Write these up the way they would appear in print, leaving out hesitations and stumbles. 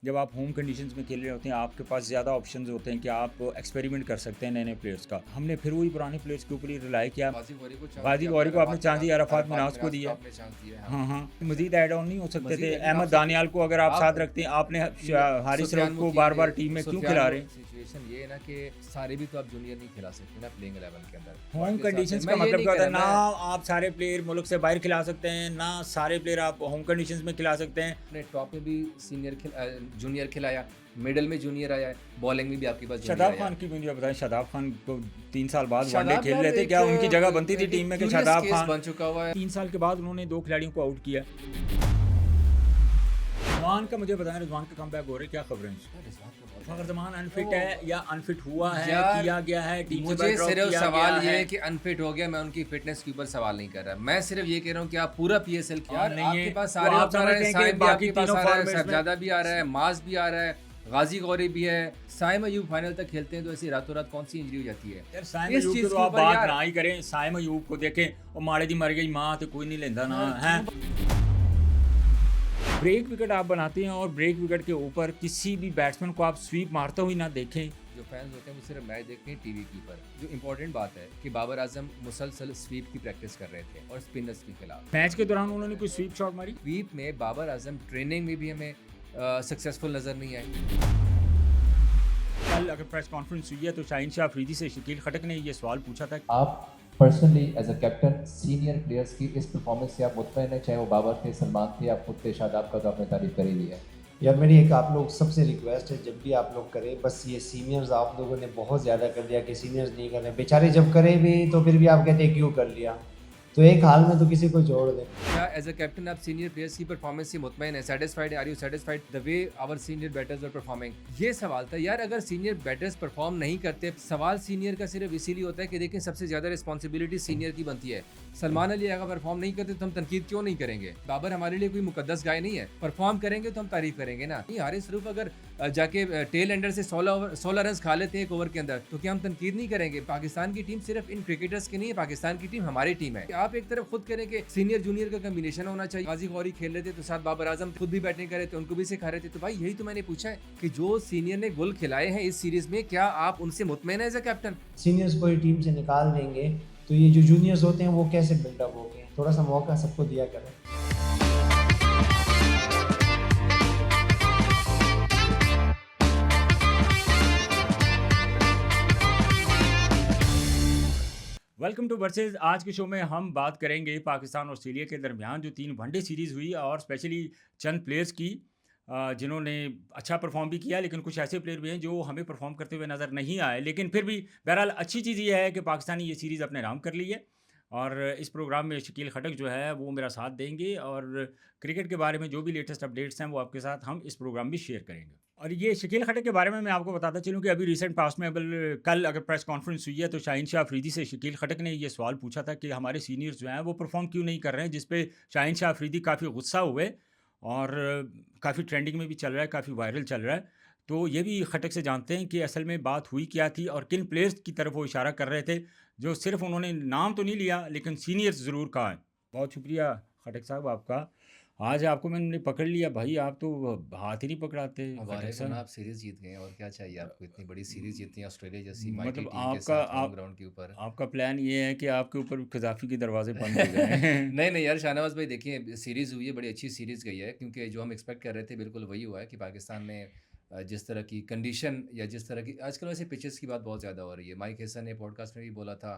जब आप home conditions में खेल रहे होते हैं आपके पास ज़्यादा ऑप्शंस होते हैं कि आप एक्सपेरिमेंट कर सकते हैं नए-नए प्लेयर्स का। हमने फिर वही पुराने प्लेयर्स के ऊपर ही रिलाई किया। गाज़ी गौरी को चांस गाज़ी दिया, गौरी फिर को आपने चांस दिया, अरफ़ात अरफ़ात मिन्हाज को मिन्हाज को दिया। आपने चांस दिया। हाँ, हाँ, हाँ। अच्छा, मज़ीद ऐड ऑन नहीं हो सकते मज़ीद थे। लेकिन अहमद आप दानियाल को अगर आप साथ आप रखते हैं, आपने हारिस सुफ़ियान रऊफ़ को मुकीम बार-बार ये टीम में क्यों सुफ़ियान खिला वो रहे हैं? सिचुएशन ये है ना कि सारे भी तो आप जूनियर नहीं खिला सकते ना प्लेइंग 11 के अंदर। होम आपके साथ कंडीशंस मैं का ये मतलब नहीं क्या कह होता रहा है? ना मैं आप सारे प्लेयर मुल्क से बाहर खिला सकते हैं, ना सारे प्लेयर आप होम कंडीशंस में खिला सकते हैं। अपने टॉप में भी जूनियर खिलाया, मिडल में जूनियर आया है, बॉलिंग में भी आपके पास जूनियर शादाब आया खान है। की मुझे बताएं, शादाब खान को 3 साल बाद वनडे शादाब खेल यार रहे थे, एक क्या उनकी जगह बनती थी टीम एक में कि क्यूरियस शादाब केस खान? बन चुका हुआ है। 3 साल के बाद उन्होंने 2 खिलाड़ियों को आउट किया। रिजवान का मुझे बताएं, रिजवान का कमबैक हो रहा है, क्या खबर है इसकी? अगर रिजवान अनफिट है या अनफिट हुआ है, यार किया गया है, टीम से मुझे बैक ड्रॉप सिर्फ किया गया सवाल ये है? है कि अनफिट हो गया, मैं उनकी फिटनेस के ऊपर सवाल नहीं कर रहा। मैं सिर्फ ये कह रहा हूँ कि आप पूरा पीएसएल यार नहीं है आपके पास तो सारे आप ओपनर हैं, समझते हैं कि साइम भी बाकी आपके पास तीनों आ रहा है, फॉर्मेट्स में शहजादा भी आ रहा है, माज भी आ रहा है, गाजी गौरी भी है, साइम अयूब फाइनल तक खेलते हैं तो ऐसी रातों रात कौन सी इंजरी हो जाती है यार साइम इस अयूब की चीज तो के आप ऊपर बात यार। ना ही करें। साइम अयूब को देखें, वो माड़े दी मर गई माँ तो कोई नहीं लेंदा ना यार है। क्यों ब्रेक विकेट आप बनाते हैं और ब्रेक विकेट के ऊपर किसी भी बैट्समैन को आप स्वीप मारते हुए ना देखें। जो फैंस होते हैं वो सिर्फ मैच देखते हैं टीवी के ऊपर। जो इंपॉर्टेंट बात है कि बाबर आजम मुसलसल स्वीप की प्रैक्टिस कर रहे थे और स्पिनर्स के खिलाफ। मैच के दौरान उन्होंने कोई स्वीप शॉट मारी? स्वीप में बाबर आजम ट्रेनिंग में भी हमें सक्सेसफुल नजर नहीं आई। कल अगर प्रेस कॉन्फ्रेंस हुई है तो शाहीन शाह अफरीदी से शकील खटक ने ये सवाल पूछा था। आप personally as a captain senior players की इस परफॉर्मेंस से आप मुतमईन हैं, चाहे वो बाबर थे, सलमान थे, आप खुद थे, शादाब का तो आपने तारीफ कर ही दी है। यार मेरी एक आप लोग सबसे रिक्वेस्ट है, जब भी आप लोग करें, बस ये सीनियर्स आप लोगों ने बहुत ज़्यादा कर दिया कि सीनियर्स नहीं कर रहे बेचारे, जब करें भी तो फिर भी आप कहते हैं क्यों कर लिया, तो एक हाल में तो किसी को जोड़ दें। क्या एज अ कैप्टन आप सीनियर प्लेयर्स की परफॉर्मेंस से मुतमईन है? Satisfied? Are you satisfied the way our senior batters are performing? ये सवाल था यार। अगर सीनियर बैटर्स परफॉर्म नहीं करते, सवाल सीनियर का सिर्फ इसीलिए होता है कि देखिए सबसे ज्यादा रिस्पॉन्सिबिलिटी सीनियर की बनती है। सलमान अली अगर परफॉर्म नहीं करते तो हम तनकीद क्यों नहीं करेंगे? बाबर हमारे लिए कोई मुकद्दस गाय नहीं है, परफॉर्म करेंगे तो हम तारीफ करेंगे ना। हारिस रऊफ अगर जाके टेल एंडर से 16 रन खा लेते हैं एक ओवर के अंदर तो क्या हम तनकीद नहीं करेंगे? पाकिस्तान की टीम सिर्फ इन क्रिकेटर्स की नहीं है, पाकिस्तान की टीम हमारी टीम है। आप एक तरफ खुद करें कि सीनियर जूनियर का कॉम्बिनेशन होना चाहिए। गाजी गौरी खेल रहे थे तो साथ बाबर आजम खुद भी बैटिंग कर रहे थे, उनको भी सिखा रहे थे। तो भाई यही तो मैंने पूछा है कि जो सीनियर ने गोल खिलाए हैं इस सीरीज में, क्या आप उनसे मुतमईन है एज अ कैप्टन? सीनियर्स को ही टीम से निकाल देंगे तो ये जो जूनियर्स होते हैं वो कैसे बिल्डअप हो गए? थोड़ा सा मौका सबको दिया करें। Welcome to versus. आज के शो में हम बात करेंगे पाकिस्तान ऑस्ट्रेलिया के दरमियान जो 3 वनडे सीरीज़ हुई और स्पेशली चंद प्लेयर्स की जिन्होंने अच्छा परफॉर्म भी किया, लेकिन कुछ ऐसे प्लेयर भी हैं जो हमें परफॉर्म करते हुए नज़र नहीं आए। लेकिन फिर भी बहरहाल अच्छी चीज़ ये है कि पाकिस्तान ने ये सीरीज़ अपने नाम कर ली है और इस प्रोग्राम में शकील खटक जो है वो मेरा साथ देंगे और क्रिकेट के बारे में जो भी लेटेस्ट अपडेट्स हैं वो आपके साथ हम इस प्रोग्राम में शेयर करेंगे। और ये शकील खटक के बारे में मैं आपको बताता चलूँ कि अभी रिसेंट पास्ट में कल अगर प्रेस कॉन्फ्रेंस हुई है तो शाहीन शाह अफरीदी से शकील खटक ने ये सवाल पूछा था कि हमारे सीनियर्स जो हैं वो परफॉर्म क्यों नहीं कर रहे हैं, जिस पे शाहीन शाह अफरीदी काफ़ी गुस्सा हुए और काफ़ी ट्रेंडिंग में भी चल रहा है, काफ़ी वायरल चल रहा है। तो ये भी खटक से जानते हैं कि असल में बात हुई क्या थी और किन प्लेयर्स की तरफ वो इशारा कर रहे थे, जो सिर्फ उन्होंने नाम तो नहीं लिया लेकिन सीनियर्स ज़रूर कहा है। बहुत शुक्रिया खटक साहब आपका। आज आपको मैंने पकड़ लिया भाई, आप तो हाथ ही नहीं पकड़ाते खटक मुबारक हो ना, साहब। आप सीरीज जीत गए हैं और क्या चाहिए आपको? इतनी बड़ी सीरीज जीतनी है ऑस्ट्रेलिया जैसी माइटी मतलब टीम के आपका साथ होम आप ग्राउंड के ऊपर। आपका प्लान ये है कि आपके ऊपर कज़ाफ़ी के दरवाजे बंद हो जाएँ। नहीं नहीं यार शाहनवाज भाई, देखिए सीरीज हुई है, बड़ी अच्छी सीरीज गई है, क्योंकि जो हम एक्सपेक्ट कर रहे थे बिल्कुल वही हुआ है कि पाकिस्तान ने जिस तरह की कंडीशन या जिस तरह की आजकल वैसे पिचेस की बात बहुत ज़्यादा हो रही है। माइक हेसन ने पॉडकास्ट में भी बोला था,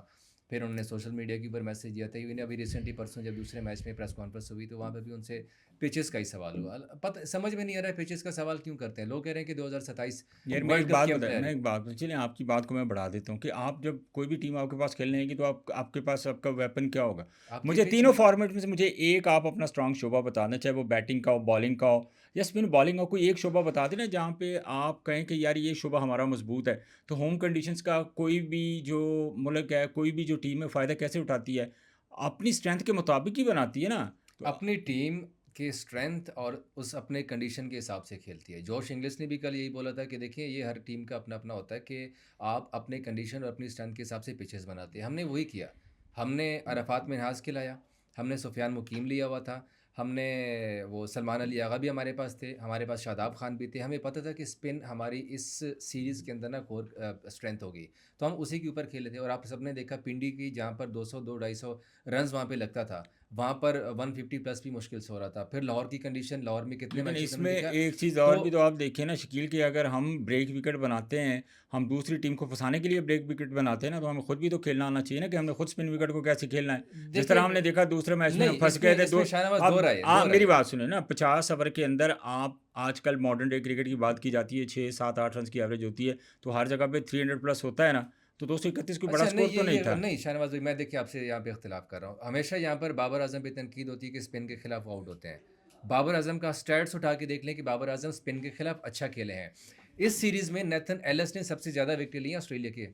फिर उन्होंने सोशल मीडिया के ऊपर मैसेज दिया था। इवन अभी रिसेंटली परसों जब दूसरे मैच में प्रेस कॉन्फ्रेंस हुई तो वहाँ पे भी उनसे पिचेस का ही सवाल हुआ। पता समझ में नहीं आ रहा है पिचेस का सवाल क्यों करते हैं। लोग कह रहे हैं कि 2027 यार मैं एक वर्ल्ड कप बात के बताएं, मैं प्लेयर। एक बात चलिए आपकी बात को मैं बढ़ा देता हूँ कि आप जब कोई भी टीम आपके पास खेलने आएगी तो आपके पास आपका वेपन क्या होगा? आपकी मुझे पिच तीनों है। फॉर्मेट में से मुझे एक आप अपना स्ट्रांग शोबा बता दें, चाहे वो बैटिंग का हो, बॉलिंग का हो या स्पिन बॉलिंग का। कोई एक शोबा बता दें ना जहाँ पे आप कहें कि यार ये शोबा हमारा मजबूत है। तो होम कंडीशंस का कोई भी जो मुल्क है, कोई भी जो टीम है, फ़ायदा कैसे उठाती है? अपनी स्ट्रेंथ के मुताबिक ही बनाती है ना। तो अपनी टीम के स्ट्रेंथ और उस अपने कंडीशन के हिसाब से खेलती है। जॉश इंग्लिश ने भी कल यही बोला था कि देखिए ये हर टीम का अपना अपना होता है कि आप अपने कंडीशन और अपनी स्ट्रेंथ के हिसाब से पिचेस बनाते हैं। हमने वही किया। हमने अरफात मिन्हाज खिलाया, हमने सुफियान मुकीम लिया हुआ था, हमने वो सलमान अली आगा भी हमारे पास थे, हमारे पास शादाब खान भी थे। हमें पता था कि स्पिन हमारी इस सीरीज़ के अंदर ना कोर स्ट्रेंथ होगी, तो हम उसी के ऊपर खेले थे। और आप सबने देखा पिंडी की जहाँ पर 200 250 रन्स वहाँ पे लगता था, वहाँ पर 150 प्लस भी मुश्किल से हो रहा था। फिर लाहौर की कंडीशन, लाहौर में कितने लेकिन मैचेस इसमें हमने देखा। एक चीज़ और भी तो तो आप देखिए ना शकील, कि अगर हम ब्रेक विकेट बनाते हैं, हम दूसरी टीम को फंसाने के लिए ब्रेक विकेट बनाते हैं ना, तो हमें खुद भी तो खेलना आना चाहिए ना कि हमने खुद स्पिन विकेट को कैसे खेलना है। जिस तरह देखिए, हमने देखा दूसरे मैच में हम नहीं फंस गए इसमें थे इसमें शाहनवाज दो अब राय आप दो मेरी राय बात सुने ना, 50 ओवर के अंदर आप आजकल मॉडर्न डे क्रिकेट की बात की जाती है, 6 7 8 रन की एवरेज होती है, तो हर जगह पे 300 प्लस होता है ना, तो 231 कोई बड़ा अच्छा, नहीं स्कोर तो नहीं था। नहीं शाहनवाज भाई, मैं देखिए आपसे यहाँ पे इख्तिलाफ कर रहा हूँ। हमेशा यहाँ पर बाबर आजम पे तनकीद होती है कि स्पिन के खिलाफ आउट होते हैं। बाबर आजम का स्टैट्स उठा के देख लें कि बाबर आजम स्पिन के खिलाफ अच्छा खेले हैं। इस सीरीज में नेथन एलिस ने सबसे ज्यादा विकेट ली है ऑस्ट्रेलिया के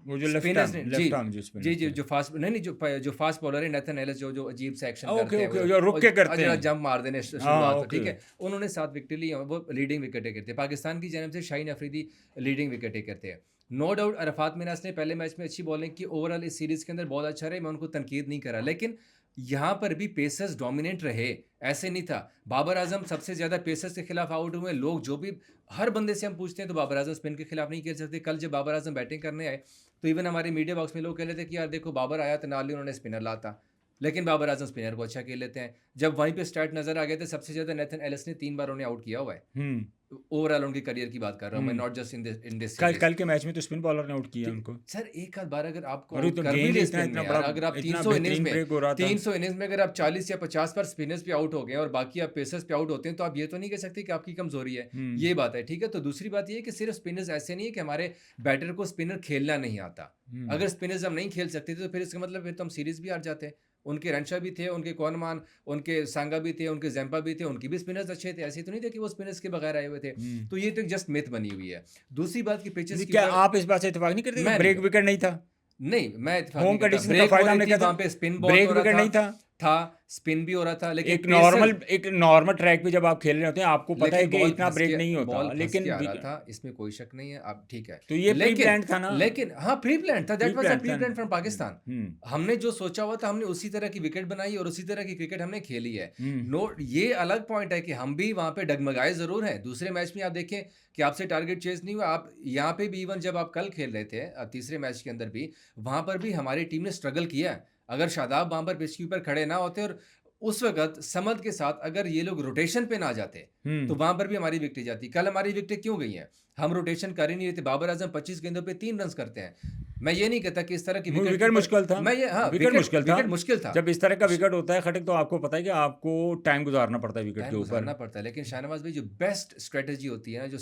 वो जो स्पिनर्स ने। जी लेफ्ट आर्म जो जी स्पिनर जी, थे। जो फास्ट नहीं नहीं जो फास्ट बॉलर है नेथन एलिस, जो अजीब से एक्शन ओके करते हैं, ओके, जो रुक के करते जरा हैं। जंप मार देने हाँ शुरुआत में, ओके। ठीक है। उन्होंने 7 विकेट ली हैं, वो लीडिंग विकेट टेकर थे। पाकिस्तान की जानब से Shaheen Afridi leading wicket taker थे। नो डाउट अरफात मिनास ने पहले मैच में अच्छी बॉलिंग की, ओवरऑल इस सीरीज के अंदर बहुत अच्छा रहे, मैं उनको तनकीद नहीं करा, लेकिन यहाँ पर भी पेसर्स डोमिनेंट रहे। ऐसे नहीं था बाबर आजम सबसे ज्यादा पेसर्स के खिलाफ आउट हुए। लोग जो भी हर बंदे से हम पूछते हैं तो बाबर आजम स्पिन के खिलाफ नहीं खेल सकते। कल जब बाबर आजम बैटिंग करने आए तो इवन हमारे मीडिया बॉक्स में लोग कह रहे थे कि यार देखो बाबर आया तो नाल ही उन्होंने स्पिनर लाता, लेकिन बाबर आजम स्पिनर को अच्छा खेल लेते हैं। जब वहीं पे स्टार्ट नजर आ गए थे, सबसे ज्यादा नेथन एलिस ने 3 बार उन्हें आउट किया हुआ है। हम्म ओवरऑल उनकी करियर की बात कर रहा हूँ मैं, हम्म नॉट जस्ट इन दिस कल सीरीज। कल के मैच में तो स्पिन बॉलर ने आउट किया उनको। सर एक आध बार अगर आपको अरे आउट तो कर भी गेंद ले इतना स्पिन इतना में बड़ा, यार, अगर आप इतना 300 इनिंग्स बेहतरीन में ब्रेक हो रहा था। 300 इनिंग्स में अगर आप 40 या 50 पर स्पिनर्स पे आउट हो गए और बाकी आप पेसर्स पे आउट होते हैं, तो आप ये तो नहीं कह सकते कि आपकी कमजोरी है। ये बात है, ठीक है। तो दूसरी बात ये है कि सिर्फ स्पिनर्स ऐसे नहीं है कि हमारे बैटर को स्पिनर खेलना नहीं आता। अगर स्पिनर्स हम नहीं खेल सकते थे तो फिर इसका मतलब फिर तो हम सीरीज भी हार जाते। उनके रनशा भी थे, उनके कौनमान, उनके सांगा भी थे, उनके जैम्पा भी थे, उनकी भी स्पिनर्स अच्छे थे। ऐसे तो नहीं थे कि वो स्पिनर्स के बगैर आए हुए थे। तो ये तो जस्ट मिथ बनी हुई है। दूसरी बात की पिचेस के क्या ऊपर आप इस बात से इत्तेफाक नहीं करते कि मैं नहीं ब्रेक करता। विकेट नहीं था? नहीं, मैं इत्तेफाक होम नहीं करता। कंडीशन का ब्रेक हो फायदा रही हमने थी, क्या था? वहाँ पे स्पिन बहुत ब्रेक हो रहा विकेट नहीं था। था, स्पिन भी हो रहा था, लेकिन पेसर एक नॉर्मल ट्रैक पे जब आप खेल रहे होते हैं आपको पता है लेकिन कि बॉल इतना फंस ब्रेक के नहीं होता, बॉल फंस लेकिन के आ रहा था, इसमें कोई शक नहीं है। अब ठीक है, तो ये प्री लेकिन प्लान्ड था ना। लेकिन हाँ प्री प्लान था, pre that was a planned pre था प्लान ना। फ्रॉम पाकिस्तान। हमने जो सोचा हुआ था हमने उसी तरह की विकेट बनाई और उसी तरह की क्रिकेट हमने खेली है। नो, ये अलग पॉइंट है कि हम भी वहां पे डगमगाए जरूर हैं। दूसरे मैच में आप देखें कि आपसे टारगेट चेज नहीं हुआ। आप यहाँ पे भी इवन जब आप कल खेल रहे थे तीसरे मैच के अंदर भी, वहां पर भी हमारी टीम ने स्ट्रगल किया। अगर शादाब वहां पर पिच के ऊपर खड़े ना होते और उस वक्त समद के साथ अगर ये लोग रोटेशन पे ना जाते तो वहां पर भी हमारी विकेट जाती। कल हमारी विकेट क्यों गई हैं? हम रोटेशन कर ही नहीं रहे थे। बाबर आजम 25 गेंदों पे 3 रन करते हैं। मैं ये नहीं कहता कि इस तरह की विकेट विकेट मुश्किल था। मैं ये हाँ विकेट मुश्किल था। विकेट मुश्किल था। जब इस तरह का विकेट होता है खटक, तो आपको पता है कि आपको टाइम गुजारना पड़ता है विकेट के टाइम गुजारना ऊपर। पड़ता है, लेकिन शाहनवाज भाई जो बेस्ट स्ट्रेटजी होती है ना, जो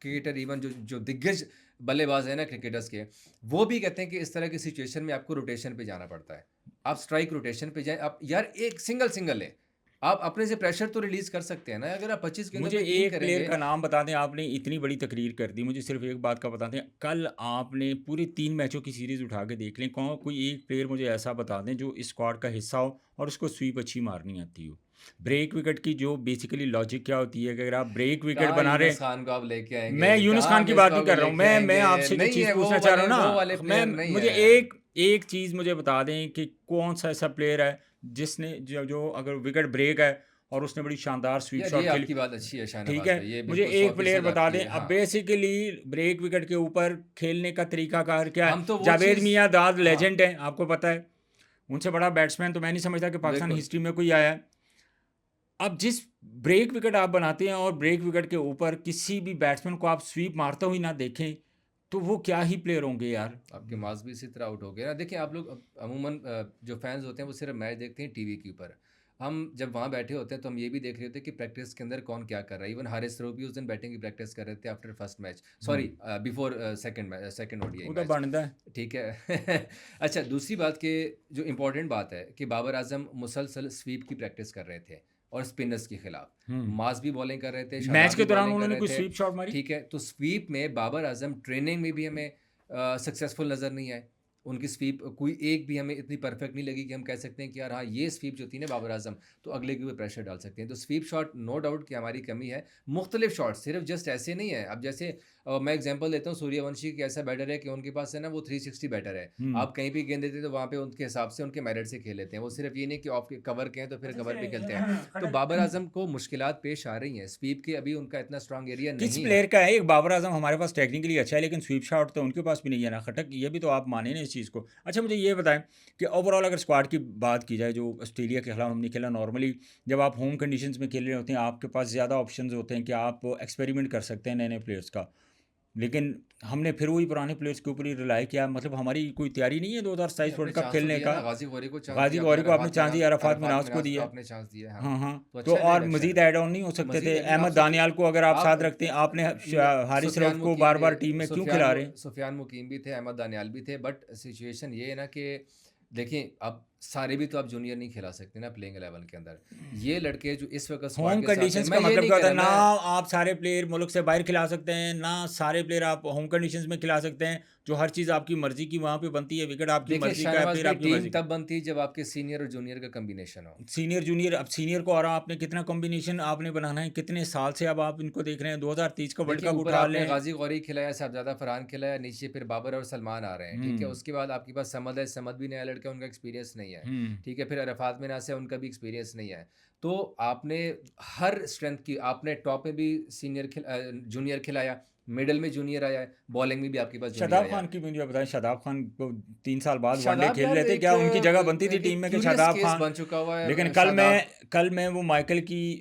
क्रिकेटर इवन जो दिग्गज बल्लेबाज है ना क्रिकेटर्स के, वो भी कहते हैं कि इस तरह की सिचुएशन में आपको रोटेशन पे जाना पड़ता है। आप स्ट्राइक रोटेशन पे जाएं, आप यार एक सिंगल ले, आप अपने से प्रेशर तो रिलीज कर सकते हैं ना। अगर आप 25 गेंदों मुझे पे 3 एक प्लेयर करेंगे। का नाम बता दें, आपने इतनी बड़ी तकरीर कर दी, मुझे सिर्फ एक बात का बता दें। कल आपने पूरे 3 मैचों की सीरीज उठा के देख लें, कोई एक प्लेयर मुझे ऐसा बता दें जो इस स्क्वाड का हिस्सा हो और उसको स्वीप अच्छी मारनी आती हो। ब्रेक विकेट की जो बेसिकली लॉजिक क्या होती है कि अगर आप ब्रेक विकेट कहाँ बना रहे, यूनुस खान को आप लेके आएंगे? मैं यूनुस कहाँ खान की बात नहीं मिसबा कर को रहा हूँ, लेके मैं आएंगे? आपसे जो नहीं चीज़ है, पूछना चाह रहा हूँ वो वाले ना, प्लेयर नहीं मुझे है। एक चीज़ मुझे बता दें कि कौन सा ऐसा प्लेयर है जिसने जो अगर विकेट ब्रेक है और उसने बड़ी शानदार स्वीप यार शॉट ये खेली। आपकी बात अच्छी है शाहनवाज ठीक है, भाई, ये मुझे बिल्कुल एक प्लेयर 100% बता आपकी दें। है। अब हाँ, बेसिकली ब्रेक विकेट के ऊपर खेलने का तरीकाकार क्या है? हम तो वो जावेद चीज़ मियां दाद हाँ लेजेंड हैं, आपको पता है। उनसे बड़ा बैट्समैन तो मैं नहीं समझता कि पाकिस्तान बिल्कुल। हिस्ट्री में कोई आया है। अब जिस ब्रेक विकेट आप बनाते हैं और ब्रेक विकेट के ऊपर किसी भी बैट्समैन को आप स्वीप मारते हुए ना देखें, तो वो क्या ही प्लेयर होंगे यार। आपके मास भी इसी तरह आउट हो गए ना। देखिए आप लोग अमूमन जो फैंस होते हैं वो सिर्फ मैच देखते हैं टीवी के ऊपर। हम जब वहाँ बैठे होते हैं तो हम ये भी देख रहे होते हैं कि प्रैक्टिस के अंदर कौन क्या कर रहा है। इवन हारिस रऊफ भी उस दिन बैटिंग की प्रैक्टिस कर रहे थे after first match, sorry before second ODI वो तो मैच, बनता है। ठीक है। अच्छा, दूसरी बात के जो इम्पोर्टेंट बात है कि बाबर आजम मुसलसल स्वीप की प्रैक्टिस कर रहे थे और स्पिनर्स के खिलाफ। मास भी बॉलिंग कर रहे थे, मैच शादाब के भी दौरान बॉलिंग कर उन्होंने रहे कोई थे, स्वीप शॉट मारी? ठीक है। तो स्वीप में बाबर आजम ट्रेनिंग में भी हमें सक्सेसफुल नज़र नहीं आए। उनकी स्वीप कोई एक भी हमें इतनी परफेक्ट नहीं लगी कि हम कह सकते हैं कि यार हाँ ये स्वीप जो थी ना बाबर आजम, तो अगले के ऊपर प्रेशर डाल सकते हैं। तो स्वीप शॉट नो डाउट कि हमारी कमी है। मुख्तलिफ शॉट, सिर्फ जस्ट ऐसे नहीं है। अब जैसे और मैं एग्जांपल देता हूँ, सूर्यवंशी की ऐसा बैटर है कि उनके पास है ना वो 360 बैटर है। हम्म। आप कहीं भी गेंद देते तो वहाँ पे उनके हिसाब से उनके मेरिट से खेल लेते हैं। वो सिर्फ ये नहीं कि ऑफ कवर के हैं तो फिर कवर पे खेलते हैं। तो बाबर आजम को मुश्किलात पेश आ रही हैं, स्वीप के अभी उनका इतना स्ट्रांग एरिया किस नहीं है। प्लेयर का है? एक बाबर आजम हमारे पास टेक्निकली अच्छा है, लेकिन स्वीप शॉट तो उनके पास भी नहीं है ना खटक, ये भी तो आप माने ना इस चीज़ को। अच्छा मुझे ये बताएं कि ओवरऑल अगर स्क्वाड की बात की जाए, जो ऑस्ट्रेलिया के खिलाफ हमने खेला, नॉर्मली जब आप होम कंडीशंस में खेल रहे होते हैं आपके पास ज़्यादा ऑप्शंस होते हैं कि आप एक्सपेरिमेंट कर सकते हैं नए नए प्लेयर्स का, लेकिन हमने फिर वही पुराने प्लेयर्स के ऊपर ही रिलाई किया। मतलब हमारी कोई तैयारी नहीं है 2027 आपने वर्ल्ड कप चांस तो खेलने दिया का। ना, गाजी गौरी को चांस गाजी दिया, गौरी को आपने चांस दिया, अरफात अरफात मिनाज को मिनाज को दिया। आपने चांस दिया है। हाँ हाँ, हाँ, तो तो अच्छा और डायरेक्शन मजीद है। ऐड ऑन नहीं हो सकते मजीद थे? लेकिन अहमद आपसे दानियाल को अगर आप आप साथ रखते हैं, आपने हारिस सुफियान रऊफ को मुकीम बार बार भी टीम में क्यों खिला रहे हैं? सुफियान मुकीम भी थे, अहमद दानियाल भी थे, बट सिचुएशन ये है ना कि देखिए अब सारे भी तो आप जूनियर नहीं खिला सकते ना प्लेइंग 11 के अंदर। ये लड़के जो इस वक्त स्क्वाड होम के साथ हैं, कंडीशंस मैं का ये मतलब नहीं क्या कह होता है? रहा ना मैं आप सारे प्लेयर मुल्क से बाहर खिला सकते हैं, ना सारे प्लेयर आप होम कंडीशंस में खिला सकते हैं। जो हर चीज़ आपकी मर्जी की वहाँ पे बनती है, विकेट आपकी देखिए मर्जी का है, शाहनवाज प्लेयर भाई, आपकी टीम मर्जी का। तब बनती है जब आपके सीनियर और जूनियर का कॉम्बिनेशन हो। सीनियर जूनियर, अब सीनियर को और आपने कितना कॉम्बिनेशन आपने बनाना है, कितने साल से अब आप इनको देख रहे हैं? 2023 का वर्ल्ड देखिए कप ऊपर उठा आपने लें। गाजी गौरी खिलाया, साहबजादा फरहान खिलाया, नीचे फिर बाबर और सलमान आ रहे हैं, ठीक है। हम्म। उसके बाद आपके पास समद है, समद भी नया लड़का है, उनका एक्सपीरियंस नहीं है, हम्म। ठीक है। फिर अरफात में नास है, उनका भी एक्सपीरियंस नहीं है। तो आपने हर स्ट्रेंथ की, आपने टॉप में भी जूनियर खिलाया, मिडल में जूनियर आया है, बॉलिंग में भी आपके पास जूनियर शादाब आया खान है। की मुझे बताएं, शादाब खान को 3 साल बाद वनडे शादाब खेल यार रहे थे, एक क्या उनकी जगह बनती थी टीम में कि क्यूरियस शादाब केस खान? बन चुका हुआ लेकिन है कल शादाब। मैं वो माइकल की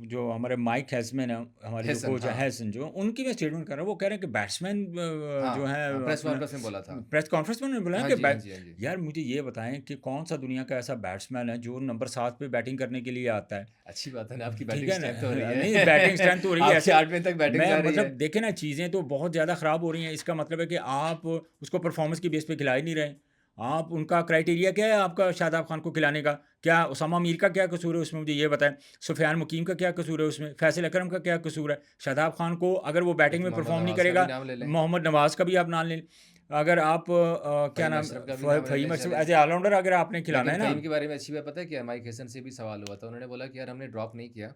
जो हमारे माइक हैसमैन है, हमारे जो हैसन, कोच है हाँ हैसन, जो उनकी मैं स्टेटमेंट कर रहा हूँ, वो कह रहे हैं कि बैट्समैन जो हाँ है हाँ, प्रेस अपना कॉन्फ्रेंस में बोला था। प्रेस कॉन्फ्रेंस में उन्होंने बोला है हाँ कि जी, हाँ जी, हाँ जी। यार मुझे ये बताएं कि कौन सा दुनिया का ऐसा बैट्समैन है जो नंबर 7 पे बैटिंग करने के लिए आता है? अच्छी बात है ना, आपकी ठीक बैटिंग है ना? स्ट्रेंथ हो रही है। नहीं, बैटिंग स्ट्रेंथ हो रही है आपकी ऐसे। 8वीं तक बैटिंग मैं जा रही मतलब है। देखे ना, चीज़ें तो बहुत ज़्यादा ख़राब हो रही हैं। इसका मतलब है कि आप उसको परफॉर्मेंस की बेस पे खिला ही नहीं रहे। आप उनका क्राइटेरिया क्या है आपका शादाब खान को खिलाने का? क्या उसामा मीर का क्या कसूर है उसमें, मुझे ये बताएं? सुफियान मुकीम का क्या कसूर है उसमें? फैसल अकरम का क्या कसूर है? शादाब खान को अगर वो बैटिंग देखिए में मोहम्मद परफॉर्म नहीं नवाज का भी करेगा, नाम ले लें, मोहम्मद नवाज का भी आप नाम लें। अगर आप क्या फ़हीम नाम, अशरफ का भी नाम ले फ़हीम लें अशरफ चले। एज ए ऑलराउंडर अगर आपने खिलाना लेकिन है ना। फ़हीम के बारे में अच्छी बात पता है क्या, माइक हसन से भी सवाल हुआ था, उन्होंने बोला कि यार हमने ड्रॉप नहीं किया,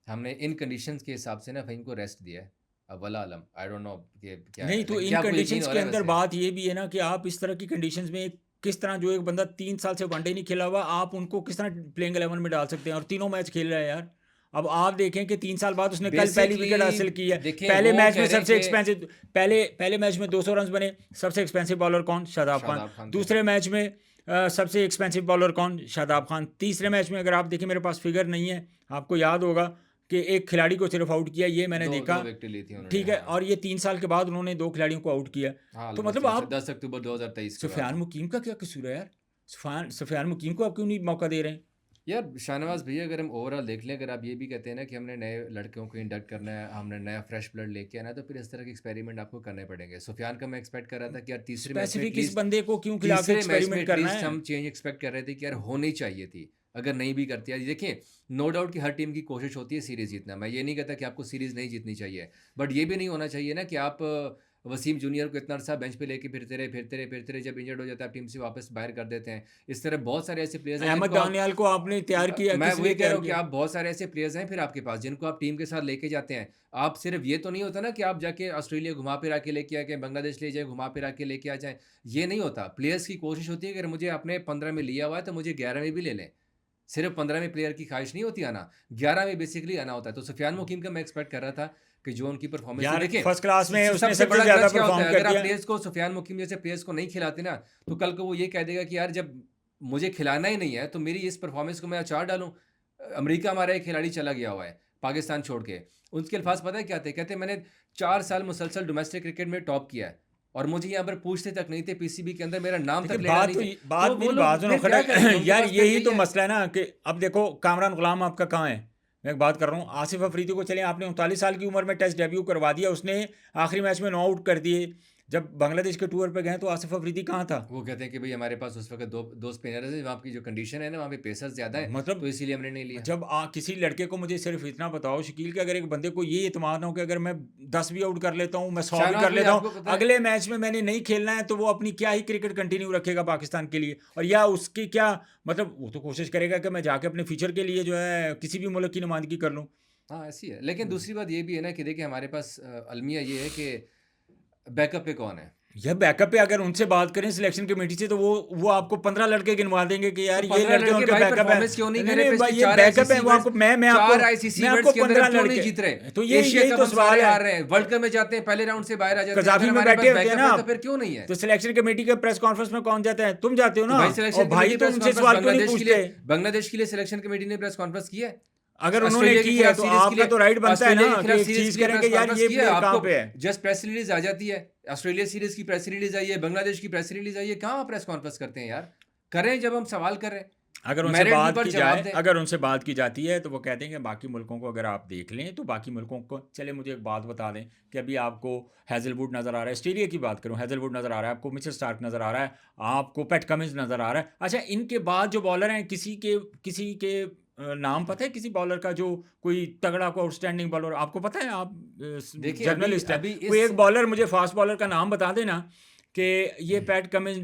हमने इन कंडीशंस के हिसाब से ना फ़हीम को रेस्ट दिया है। अब वल्लाह आलम, आई डोंट नो कि क्या है, नहीं तो लेकिन इन क्या आपको यकीन कंडीशंस हो के रहा है अंदर वैसे? बात ये भी है ना कि आप इस तरह की कंडीशंस में किस तरह, जो एक बंदा 3 साल से वनडे नहीं खेला हुआ, आप उनको किस तरह प्लेइंग 11 में डाल सकते हैं? और तीनों मैच खेल रहा है यार। अब आप देखें कि 3 साल बाद उसने कल पहली विकेट हासिल की है। देखें पहले वो मैच कह में रहे हैं सबसे कि एक्सपेंसिव, पहले मैच में 200 रन बने, सबसे एक्सपेंसिव बॉलर कौन? शादाब खान। शादाब खान थे। दूसरे मैच में सबसे एक्सपेंसिव बॉलर कौन? शादाब खान। तीसरे मैच में अगर आप देखें, मेरे पास फिगर नहीं है, आपको याद होगा कि एक खिलाड़ी को सिर्फ आउट किया, ये मैंने दो देखा। विकेट ली थी उन्होंने, ठीक है, हाँ और ये 3 साल के बाद उन्होंने 2 खिलाड़ियों को आउट किया। हाँ, तो ऑलमोस्ट मतलब आप 10 अक्टूबर 2023 के बाद। सुफियान मुकीम का क्या कसूर है यार? सुफियान मुकीम को आप क्यों नहीं मौका दे रहे हैं? यार शाहनवाज भैया, अगर हम ओवरऑल देख लें, अगर आप ये भी कहते हैं ना कि हमने नए लड़कों को इंडक्ट करना है, हमने नया फ्रेश ब्लड लेके आना है, तो फिर इस तरह के एक्सपेरिमेंट आपको करने पड़ेंगे। सुफियान का मैं एक्सपेक्ट कर रहा था कि यार तीसरे मैच में स्पेसिफिक इस एटलीस्ट, बंदे को क्यों खिला के तीसरे मैच में एक्सपेरिमेंट करना एटलीस्ट है? हम चेंज एक्सपेक्ट कर रहे थे कि यार होनी चाहिए थी। अगर नहीं भी करती, यार देखिए नो डाउट कि हर टीम की कोशिश होती है सीरीज जीतना, मैं ये नहीं कहता कि आपको सीरीज नहीं जीतनी चाहिए, बट ये भी नहीं होना चाहिए ना कि आप वसीम जूनियर को इतना अरसा बेंच पे लेके फिरते रहे, जब इंजर्ड हो जाता है आप टीम से वापस बाहर कर देते हैं। इस तरह बहुत सारे ऐसे प्लेयर्स हैं अहमद जिनको आप, दानियाल को आपने तैयार किया, मैं किस वही लिए कह तैयार रहा हूँ कि किया? आप बहुत सारे ऐसे प्लेयर्स हैं फिर आपके पास जिनको आप टीम के साथ लेके जाते हैं। आप सिर्फ ये तो नहीं होता ना कि आप जाके ऑस्ट्रेलिया घुमा फिरा के लेके आके, बांग्लादेश ले जाए घुमा फिरा के लेके आ जाए, ये नहीं होता। प्लेयर्स की कोशिश होती है कि अगर मुझे आपने 15 में लिया हुआ है तो मुझे 11 में भी ले लें। सिर्फ 15 में प्लेयर की ख्वाहिश नहीं होती आना, 11 में बेसिकली आना होता है। तो सुफियान मुकीम का मैं एक्सपेक्ट कर रहा था कि जो उनकी परफॉर्मेंस यार देखिए, फर्स्ट क्लास में उसने सबसे सबसे बड़ा ज्यादा क्लच क्या होता परफॉर्म है, कर अगर आप दिया। प्लेयर्स को, सुफियान मुकीम जैसे प्लेयर्स को नहीं खिलाते ना, तो कल को वो ये कह देगा कि यार जब मुझे खिलाना ही नहीं है तो मेरी इस परफॉर्मेंस को मैं अचार डालूं। अमेरिका हमारा एक खिलाड़ी चला गया हुआ है पाकिस्तान छोड़ के, उनके अल्फाज पता है क्या थे? कहते मैंने 4 साल मुसलसल डोमेस्टिक क्रिकेट में टॉप किया है और मुझे यहाँ पर पूछते तक नहीं थे, पीसीबी के अंदर मेरा नाम तक देखिए लेना बात नहीं तो थे। बात तो वो मेरी लोग बात सुनो फिर क्या खड़ा करेंगे? उनके यार पास फिर यही यही तो है। मसला है ना कि अब देखो कामरान गुलाम आपका कहाँ है? मैं एक बात कर रहा हूँ, आसिफ अफरीदी को चले आपने 39 साल की उम्र में टेस्ट डेब्यू करवा दिया, उसने आखिरी मैच में 9 आउट कर दिए। जब बांग्लादेश के टूर पे गए तो आसिफ अफरीदी कहाँ था? वो कहते हैं कि भाई हमारे पास उस वक्त दो स्पिनर्स हैं, वहाँ की जो कंडीशन है ना, वहाँ पे पेसर्स ज़्यादा है, मतलब तो इसीलिए हमने नहीं लिया। जब किसी लड़के को, मुझे सिर्फ इतना बताओ शकील, कि अगर एक बंदे को ये इत्मीनान ना हो कि अगर मैं 10 भी आउट कर लेता हूँ, मैं 100 भी शाहनवाज कर भाई, लेता आपको हूँ, पता है, अगले मैच में मैंने नहीं खेलना है, तो वो अपनी क्या ही क्रिकेट कंटिन्यू रखेगा पाकिस्तान के लिए? और या उसकी क्या मतलब, वो तो कोशिश करेगा कि मैं जाके अपने फ्यूचर के लिए जो है किसी भी मुल्क की नुमाइंदगी कर लूँ। हाँ ऐसी है, लेकिन दूसरी बात ये भी है ना कि देखिए हमारे पास अलमिया ये है कि बैकअप पे कौन है। यह बैकअप पे अगर उनसे बात करें सिलेक्शन कमेटी से तो वो आपको 15 लड़के गिनवा देंगे कि यार तो ये 15 लड़के लड़के उनके भाई बैकअप है। परफॉर्मेंस क्यों नहीं नहीं कर रहे? नहीं भाई, पिछले ये 4 बैकअप है, आईसीसी वो आपको मैं आपको 4 आईसीसी मैं वर्ल्ड्स आपको के अंदर 15 हम क्यों नहीं लड़के जीत रहे? तो ये एशिया यही कप तो हम सवाल सारे है। हार रहे हैं, वर्ल्ड कप में जाते हैं पहले राउंड से बाहर आ जाते हैं, कजाफी अगर में हमारे बैठे पास होते हैं बैकअप ना है तो आप, फिर क्यों नहीं है? तो सिलेक्शन कमेटी के प्रेस कॉन्फ्रेंस में कौन जाता है? तुम जाते हो तो ना। भाई और सिलेक्शन भाई कमेटी तो प्रेस उनसे कॉन्फ्रेंस सवाल क्यों नहीं बांग्लादेश के लिए, पूछते? बांग्लादेश के लिए सिलेक्शन कमेटी ने प्रेस कॉन्फ्रेंस की है? अगर उन्होंने ऑस्ट्रेलिया के की है खिलाफ तो सीरीज के आपका लिए, तो राइट बनता है ऑस्ट्रेलिया ना के कि खिलाफ एक सीरीज चीज के लिए करें प्रेस कि यार कॉन्फ्रेंस ये की है? प्लेयर कहाँ आपको पे है। जस्ट प्रेस रिलीज आ जाती है, ऑस्ट्रेलिया सीरीज की प्रेस रिलीज आई है, बांग्लादेश की प्रेस रिलीज आई है, कहाँ प्रेस कॉन्फ्रेंस करते हैं यार? करें जब हम सवाल कर रहे हैं, अगर उनसे मेरिट बात पर की जवाब जाए दें। अगर उनसे बात की जाती है तो वो कहते हैं कि बाकी मुल्कों को अगर आप देख लें तो बाकी मुल्कों को, चले मुझे एक बात बता दें कि अभी आपको हैजलवुड नज़र आ रहा है, ऑस्ट्रेलिया की बात करूं, हैजलवुड नज़र आ रहा है आपको, मिचेल स्टार्क नज़र आ रहा है आपको, पैट कमिंस नज़र आ रहा है। अच्छा, इनके बाद जो बॉलर हैं किसी के नाम पता है किसी बॉलर का जो कोई तगड़ा को आउटस्टैंडिंग बॉलर आपको पता है? आप देखिए जर्नलिस्ट हैं, अभी कोई इस एक बॉलर मुझे फास्ट बॉलर का नाम बता देना कि ये PAT Cummins,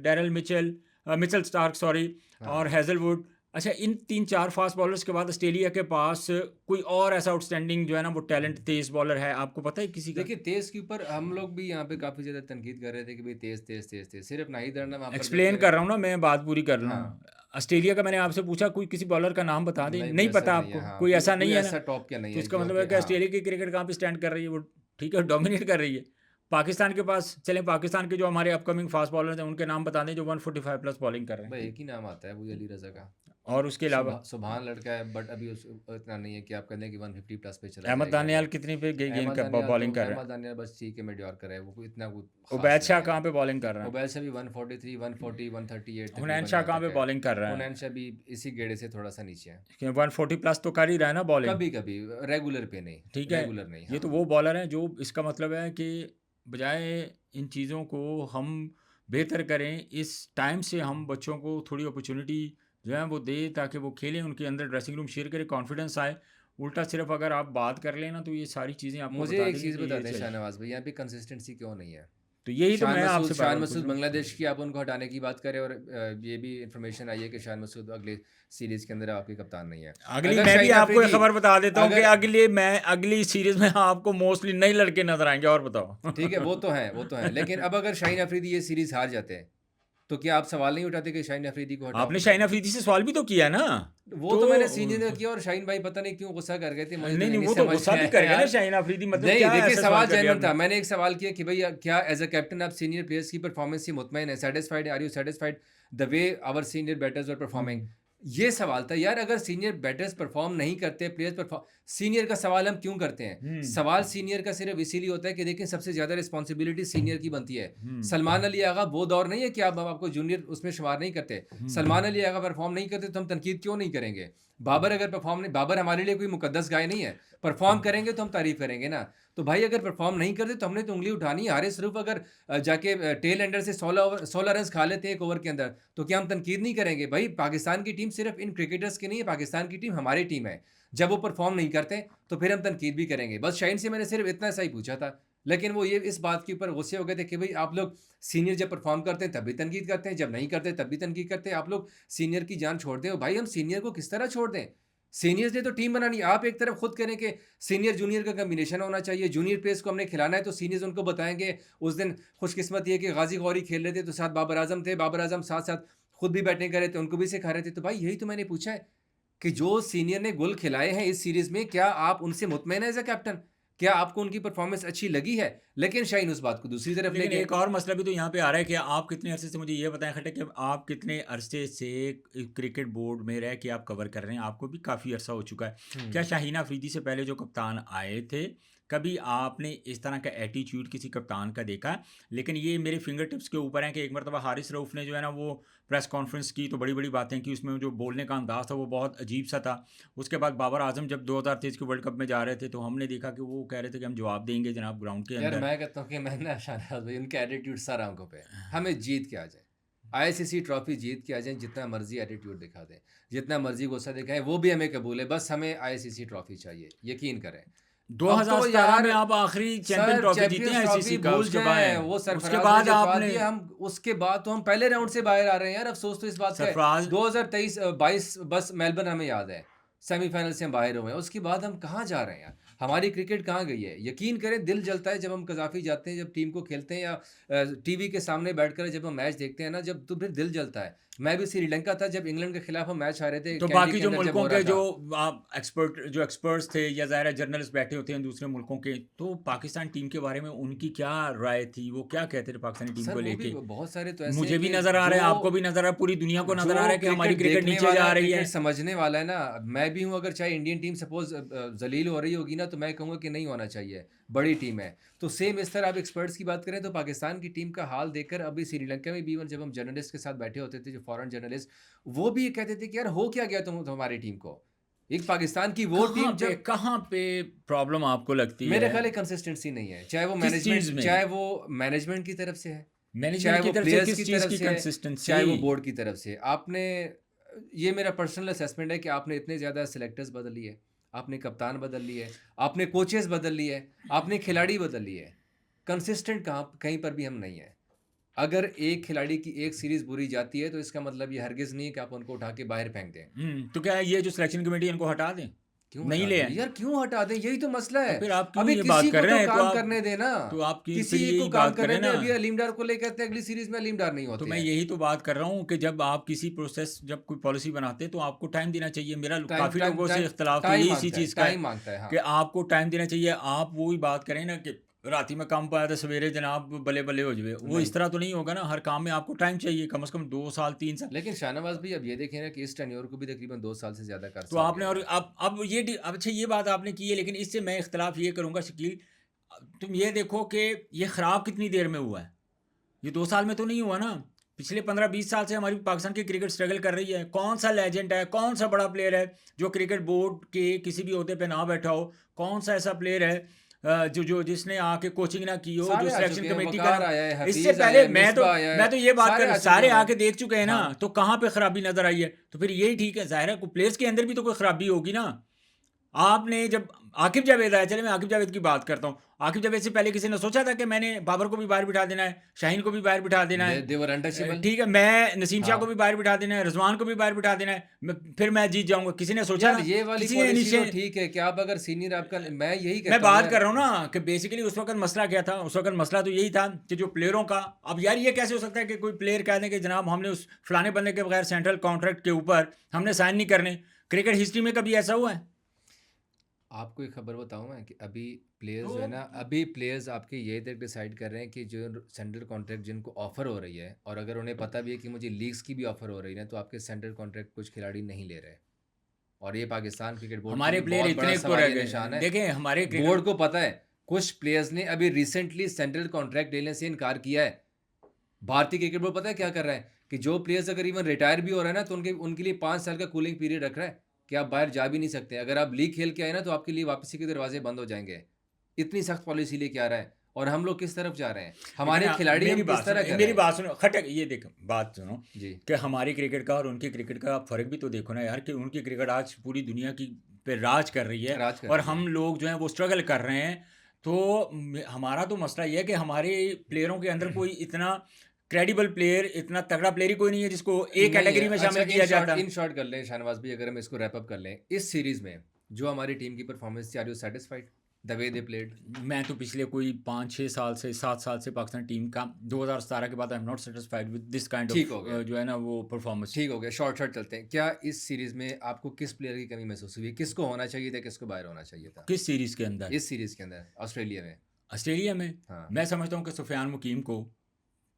Daryl Mitchell Starc sorry, हाँ। और हैजलवुड। अच्छा, इन 3-4 फास्ट बॉलर्स के बाद ऑस्ट्रेलिया के पास कोई और ऐसा आउटस्टैंडिंग जो है ना वो टैलेंट तेज बॉलर है, आपको पता है किसी का? देखिए तेज के ऊपर हम लोग भी यहाँ पे काफी ज्यादा तनकीद कर रहे थे कि भाई तेज तेज तेज तेज, सिर्फ नाहिद रना वहाँ पर एक्सप्लेन कर रहा हूँ ना, मैं बात पूरी कर रहा हाँ। हूँ। ऑस्ट्रेलिया का मैंने आपसे पूछा कोई किसी बॉलर का नाम बता दें, नहीं नहीं पता नहीं है, आपको? हाँ, कोई ऐसा नहीं है ऐसा ना, टॉप क्या नहीं तो है इसका जो मतलब है कि हाँ। ऑस्ट्रेलिया की क्रिकेट कहाँ पे स्टैंड कर रही है? वो ठीक है, डोमिनेट कर रही है। पाकिस्तान के पास चलें, पाकिस्तान के जो हमारे अपकमिंग फास्ट बॉलर्स हैं उनके नाम बता दें जो 145 प्लस बॉलिंग कर रहे भाई हैं, एक ही नाम आता है, वो अली रजा का। और उसके अलावा सुभान लड़का है, बट अभी इतना नहीं है कि आप कहते हैं कि 150 प्लस पे चला अहमद जाएगा। दानियाल कितनी पे गेंद अहमद का दानियाल बॉलिंग तो- कर रहा अहमद दानियाल बस ठीक है, मेडियोकर है, वो कोई इतना कोई है? खास उबैद शाह नहीं कहाँ है। पे बॉलिंग कर रहा है? मोबाइल से भी 143 140 138 हुनैन शाह कहाँ पे बॉलिंग कर रहा है? हुनैन शाह भी इसी गेड़े से थोड़ा सा नीचे है, कि 140 प्लस तो कर ही रहा है ना बॉलिंग, कभी कभी रेगुलर पे नहीं, ठीक है। रेगुलर नहीं। ये तो हाँ। वो बॉलर हैं जो, इसका मतलब है कि बजाय इन चीज़ों को हम बेहतर करें, इस टाइम से हम बच्चों को थोड़ी अपॉर्चुनिटी जो है वो दें ताकि वो खेलें, उनके अंदर ड्रेसिंग रूम शेयर करें, कॉन्फिडेंस आए। उल्टा सिर्फ अगर आप बात कर लें ना तो ये सारी चीज़ें आपको मुझे बता एक देंगे चीज़ कि बता ये दें चाहिए। शाहनवाज भाई, यहाँ पे कंसिस्टेंसी क्यों नहीं है? तो यही तो मैं आपसे शान पूछ मसूद रहा हूँ। बांग्लादेश की आप उनको हटाने की बात करें, और ये भी इंफॉर्मेशन आई है कि शान मसूद अगले सीरीज के अंदर आपके कप्तान नहीं है। अगली अगर मैं भी शाहिद आपको एक अफरीदी- खबर बता देता हूँ कि अगर- अगली सीरीज में आपको मोस्टली नए लड़के नजर आएंगे, और बताओ। ठीक है, वो तो है, लेकिन अब अगर शाहीन अफरीदी ये सीरीज हार जाते हैं तो क्या आप सवाल नहीं उठाते कि शाहीन अफरीदी को हटाओ? आपने शाहीन अफरीदी से सवाल भी तो किया ना। वो तो मैंने सीनियर ने किया, और शाहीन भाई पता नहीं क्यों गुस्सा कर गए थे, मुझे नहीं वो तो समझ गुस्सा में भी आया करेगा ना यार। शाहीन अफरीदी, मतलब नहीं क्या देखिए ऐसा सवाल कर दिया जेन्युइन था, आपने? मैंने एक सवाल किया कि भैया क्या एज अ कैप्टन आप सीनियर प्लेयर्स की परफॉर्मेंस से मुतमईन है, satisfied, are you satisfied the way our senior batters were performing? ये सवाल था यार, अगर सीनियर बैटर्स परफॉर्म नहीं करते, प्लेयर्स परफॉर्म, सीनियर का सवाल हम क्यों करते हैं? सवाल सीनियर का सिर्फ इसीलिए होता है कि देखें सबसे ज्यादा रिस्पॉन्सिबिलिटी सीनियर की बनती है। सलमान अली आगा वो दौर नहीं है कि आप आपको जूनियर उसमें शुमार नहीं करते। सलमान अली आगा परफॉर्म नहीं करते तो हम तनकीद क्यों नहीं करेंगे? बाबर अगर परफॉर्म नहीं, बाबर हमारे लिए कोई मुकद्दस गाय नहीं है, परफॉर्म करेंगे तो हम तारीफ करेंगे ना। तो भाई अगर परफॉर्म नहीं करते तो हमने तो उंगली उठानी है। हारिस रूफ अगर जाके टेल एंडर से 16 रन खा लेते हैं एक ओवर के अंदर, तो क्या हम तनकीद नहीं करेंगे? भाई पाकिस्तान की टीम सिर्फ इन क्रिकेटर्स की नहीं है, पाकिस्तान की टीम हमारी टीम है। जब वो परफॉर्म नहीं करते तो फिर हम तनकीद भी करेंगे। बस शाहीन से मैंने सिर्फ इतना सा ही पूछा था, लेकिन वो ये इस बात के ऊपर गुस्से हो गए थे कि भाई आप लोग सीनियर जब परफॉर्म करते हैं तब भी तनकीद करते हैं, जब नहीं करते तब भी तनकीद करते हैं, आप लोग सीनियर की जान छोड़ दें। भाई हम सीनियर को किस तरह छोड़ दें? सीनियर्स ने तो टीम बनानी। आप एक तरफ खुद करें कि सीनियर जूनियर का कम्बिनेशन होना चाहिए, जूनियर प्लेयर्स को हमने खिलाना है तो सीनियर्स उनको बताएंगे। उस दिन खुशकिस्मत ये कि गाजी गौरी खेल रहे थे तो साथ बाबर आजम थे, बाबर आजम साथ साथ खुद भी बैटिंग कर रहे थे, उनको भी सिखा रहे थे। तो भाई यही तो मैंने पूछा है कि जो सीनियर ने गुल खिलाए हैं इस सीरीज में, क्या आप उनसे मुतमईन है एज अ कैप्टन? क्या आपको उनकी परफॉर्मेंस अच्छी लगी है? लेकिन शाहीन उस बात को दूसरी तरफ ले लेकिन गए। एक और मसला भी तो यहाँ पे आ रहा है कि आप कितने अरसे से, मुझे ये बताएं खट्टे, कि आप कितने अरसे से क्रिकेट बोर्ड में रह के आप कवर कर रहे हैं, आपको भी काफ़ी अरसा हो चुका है। क्या शाहीन अफरीदी से पहले जो कप्तान आए थे, कभी आपने इस तरह का एटीट्यूड किसी कप्तान का देखा? लेकिन ये मेरे फिंगर टिप्स के ऊपर है कि एक मरतबा हारिस रऊफ़ ने जो है ना वो प्रेस कॉन्फ्रेंस की तो बड़ी बड़ी बातें की, उसमें जो बोलने का अंदाज़ था वो बहुत अजीब सा था। उसके बाद बाबर आजम जब 2023 के वर्ल्ड कप में जा रहे थे तो हमने देखा कि वो कह रहे थे कि हम जवाब देंगे जनाब ग्राउंड के यार अंदर। मैं कहता हूँ कि मैं ना शाहनवाज भाई, उनके एटीट्यूड सर आंखों पे, हमें जीत के आ जाए, आईसीसी ट्रॉफी जीत के आ जाए, जितना मर्जी एटीट्यूड दिखा दें, जितना मर्जी गुस्सा दिखाएं, वो भी हमें कबूल है, बस हमें आईसीसी ट्रॉफी चाहिए, यकीन करें। 2017 में आप आखिरी चैंपियन ट्रॉफी जीते हैं आईसीसी का, भूल उसके जाएं, बाद वो उसके सरफराज बाद ने जितवा आपने दिया, हम उसके बाद तो हम पहले राउंड से बाहर आ रहे हैं यार। अफसोस तो इस बात का है। सरफराज 2023 22 बस मेलबर्न हमें याद है, सेमीफाइनल से हम बाहर हुए हैं, उसके बाद हम कहाँ जा रहे हैं यार? हमारी क्रिकेट कहाँ गई है? यकीन करें दिल जलता है जब हम कज़ाफ़ी जाते हैं, जब टीम को खेलते हैं या टीवी के सामने बैठकर जब हम मैच देखते हैं ना, जब तो फिर दिल जलता है। मैं भी श्रीलंका था जब इंग्लैंड के खिलाफ हम मैच हारे थे, तो कैंडी बाकी के जो अंदर जब मुल्कों हो रहा के जो था। एक्सपर्ट्स थे या ज़ाहिर है जर्नलिस्ट बैठे होते हैं दूसरे मुल्कों के, तो पाकिस्तान टीम के बारे में उनकी क्या राय थी? वो क्या कहते थे पाकिस्तानी टीम सर को वो भी लेके? बहुत सारे तो ऐसे हैं मुझे भी कि नज़र आ रहा है, जो आपको भी नज़र आ रहा है, पूरी दुनिया को नज़र आ रहा जो है कि हमारी क्रिकेट देखने नीचे वाला जा है, रही है। क्रिकेट समझने वाला है ना, मैं भी हूँ, अगर चाहे इंडियन टीम सपोज़ ज़लील हो रही होगी ना, तो मैं कहूँगा कि नहीं होना चाहिए, बड़ी टीम है। तो सेम इस तरह आप एक्सपर्ट्स की बात करें तो पाकिस्तान की टीम का हाल देखकर अभी श्रीलंका में भी इवन जब हम जर्नलिस्ट के साथ बैठे होते थे, जो फॉरेन जर्नलिस्ट, वो भी ये कहते थे कि यार हो क्या गया तुम्हारी टीम को? एक पाकिस्तान की वो टीम जब कहाँ पे प्रॉब्लम आपको लगती मेरे है? ख्याल है कंसिस्टेंसी नहीं है, किस चीज़ में? चाहे वो मैनेजमेंट की तरफ से है, मैनेजमेंट चाहे की वो तरफ से प्लेयर्स किस की चीज़ तरफ की से है, कंसिस्टेंसी? चाहे वो बोर्ड की तरफ से है। आपने ये मेरा पर्सनल असेसमेंट है कि आपने इतने ज़्यादा सिलेक्टर्स बदल लिए, आपने कप्तान बदल लिए, आपने कोचेस बदल लिए, आपने खिलाड़ी बदल लिए। कंसिस्टेंट कहीं पर भी हम नहीं हैं। अगर एक खिलाड़ी की एक सीरीज़ बुरी जाती है तो इसका मतलब ये हरगिज़ नहीं है कि आप उनको उठा के बाहर फेंक दें। तो क्या ये जो सिलेक्शन कमेटी है इनको हटा दें? क्यों नहीं हटा ले दें? आएँ? यार क्यों हटा दें? यही तो मसला तो है। फिर आप क्यों अभी ये बात किसी कर को रहे तो हैं? काम करने देना। तो आप फिर किसी एक को यही काम बात करने करें दें। ना। अभी अलीम डार को लेके कहते हैं अगली सीरीज़ में अलीम डार नहीं तो होते मैं हैं। यही तो बात कर रहा हूँ कि जब आप किसी प्रोसेस जब कोई पॉलिसी बनाते हैं तो आपको टाइम देना चाहिए। मेरा टाइम काफ़ी टाइम लोगों से टाइम इख्तिलाफ तो टाइम यही इसी माँगता है, चीज़ का है टाइम माँगता है। कि हाँ। आपको टाइम देना चाहिए। आप वो ही बात करें ना कि रात ही में काम पाया था सवेरे जनाब बल्ले बल्ले हो जाए, वो नहीं। इस तरह तो नहीं होगा ना। हर काम में आपको टाइम चाहिए, कम से कम 2 साल 3 साल। लेकिन शाहनवाज़ भी अब ये देखें ना कि इस टेन्योर को भी तकरीबन 2 साल से ज़्यादा का तो अरसा हो आपने गया और है। अब ये अब अच्छा ये बात आपने की है, लेकिन इससे मैं इख्तिलाफ ये करूँगा शकील, तुम ये देखो कि ये ख़राब कितनी देर में हुआ है। ये 2 साल में तो नहीं हुआ ना। पिछले 15-20 साल से हमारी पाकिस्तान की क्रिकेट स्ट्रगल कर रही है। कौन-सा लेजेंड है, कौन-सा बड़ा प्लेयर है जो क्रिकेट बोर्ड के किसी भी ओहदे पे ना बैठा हो? कौन-सा ऐसा प्लेयर है जो जो जिसने आके कोचिंग ना की हो, जो सारे आ सिलेक्शन चुके हैं, कमेटी का वकार ना। आया है, इससे हफीज़ आया पहले है, मिसबा आया है, मैं तो ये बात सारे कर आ चुके सारे हैं भाई। आके देख चुके हैं ना, हाँ। तो कहाँ पे खराबी नज़र आई है? तो फिर यही ठीक है, ज़ाहिर है प्लेयर्स के अंदर भी तो कोई खराबी होगी ना। आपने जब आकिब जावेद आया, चलिए मैं आकिब जावेद की बात करता हूँ। आकिब जावेद से पहले किसी ने सोचा था कि मैंने बाबर को भी बाहर बिठा देना है, शाहीन को भी बाहर बिठा देना है। दे वर अनटचेबल। ठीक है, मैं नसीम शाह को हाँ। भी बाहर बिठा देना है, रिजवान को भी बाहर बिठा देना है, फिर मैं जीत जाऊंगा। किसी ने सोचा यार ना? ये वाली किसी ने पॉलिसी तो इनिशिएट। ठीक है कि आप अगर सीनियर आपका, मैं यही मैं कहता हूँ बात यार। कर रहा हूँ ना कि बेसिकली उस वक्त मसला क्या था। उस वक्त मसला तो यही था कि जो प्लेयरों का, अब यार ये कैसे हो सकता है कि कोई प्लेयर कह दें कि जनाब हमने उस फलाने बंदे के बगैर सेंट्रल कॉन्ट्रैक्ट के ऊपर हमने साइन नहीं करने। क्रिकेट हिस्ट्री में कभी ऐसा हुआ है? आपको एक खबर बताऊं मैं कि अभी प्लेयर्स जो है ना, अभी प्लेयर्स आपके ये तक डिसाइड कर रहे हैं कि जो सेंट्रल कॉन्ट्रैक्ट जिनको ऑफर हो रही है, और अगर उन्हें पता भी है कि मुझे लीग्स की भी ऑफर हो रही है, तो आपके सेंट्रल कॉन्ट्रैक्ट कुछ खिलाड़ी नहीं ले रहे। और ये पाकिस्तान क्रिकेट बोर्ड के हमारे लिए प्लेयर बहुत बड़ा इतने तो रह सवालिया गए। निशान है। देखें हमारे बोर्ड क्रिकेट को पता है, कुछ प्लेयर्स ने अभी रिसेंटली सेंट्रल कॉन्ट्रैक्ट लेने से इनकार किया है। भारतीय क्रिकेट बोर्ड पता है क्या कर रहा है कि जो प्लेयर्स अगर इवन रिटायर भी हो रहा है ना, तो उनके लिए 5 साल का कूलिंग पीरियड रख रहा है कि आप बाहर जा भी नहीं सकते। अगर आप लीग खेल के आए ना, तो आपके लिए वापसी के दरवाजे बंद हो जाएंगे। इतनी सख्त पॉलिसी लेके आ रहा है, और हम लोग किस तरफ जा रहे हैं? हमारे खिलाड़ी हम किस तरह कर रहे मेरी हैं? बात सुनो खटक, ये देख बात सुनो जी। कि हमारी क्रिकेट का और उनकी क्रिकेट का आप फर्क भी तो देखो ना यार, कि उनकी क्रिकेट आज पूरी दुनिया की पे राज कर रही है राज कर और रही है। हम लोग जो हैं वो स्ट्रगल कर रहे हैं। तो हमारा तो मसला ये है कि हमारे प्लेयरों के अंदर कोई इतना क्रेडिबल प्लेयर, इतना तगड़ा प्लेयर ही कोई नहीं है जिसको एक नहीं कैटेगरी है। में अच्छा, शामिल किया जाता। इन शॉर्ट कर लें शाहनवाज भाई, अगर हम इसको रैप अप कर लें, इस सीरीज में जो हमारी टीम की परफॉर्मेंस थी, are you satisfied the way they played? मैं तो पिछले कोई 5-6 साल से 7 साल से पाकिस्तान टीम का 2017 के बाद I am not satisfied with this kind ठीक हो ऑफ गया। जो है ना वो परफॉर्मेंस। ठीक हो गया, शॉर्ट शॉर्ट चलते हैं। क्या इस सीरीज में आपको किस प्लेयर की कमी महसूस हुई? किसको होना चाहिए था, किसको बाहर होना चाहिए था किस सीरीज के अंदर? इस सीरीज के अंदर ऑस्ट्रेलिया में? ऑस्ट्रेलिया में हाँ। मैं समझता हूँ कि सुफियान मुकीम को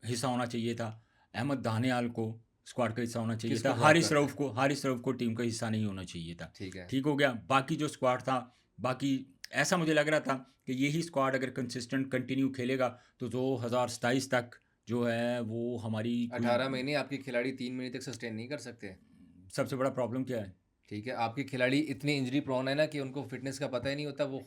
हिस्सा होना चाहिए था, अहमद दानियाल को स्क्वाड का हिस्सा होना चाहिए किसको था, ड्रॉप हारिस रऊफ को टीम का हिस्सा नहीं होना चाहिए था। ठीक है। ठीक हो गया। बाकी जो स्क्वाड था, बाकी ऐसा मुझे लग रहा था कि यही स्क्वाड अगर कंसिस्टेंट कंटिन्यू खेलेगा तो 2027 तक जो है वो हमारी 18 महीने आपके खिलाड़ी 3 महीने तक सस्टेन नहीं कर सकते। सबसे बड़ा प्रॉब्लम क्या है? ठीक है, आपके खिलाड़ी इतने इंजरी प्रोन है ना कि उनको फिटनेस का पता ही नहीं होता। वो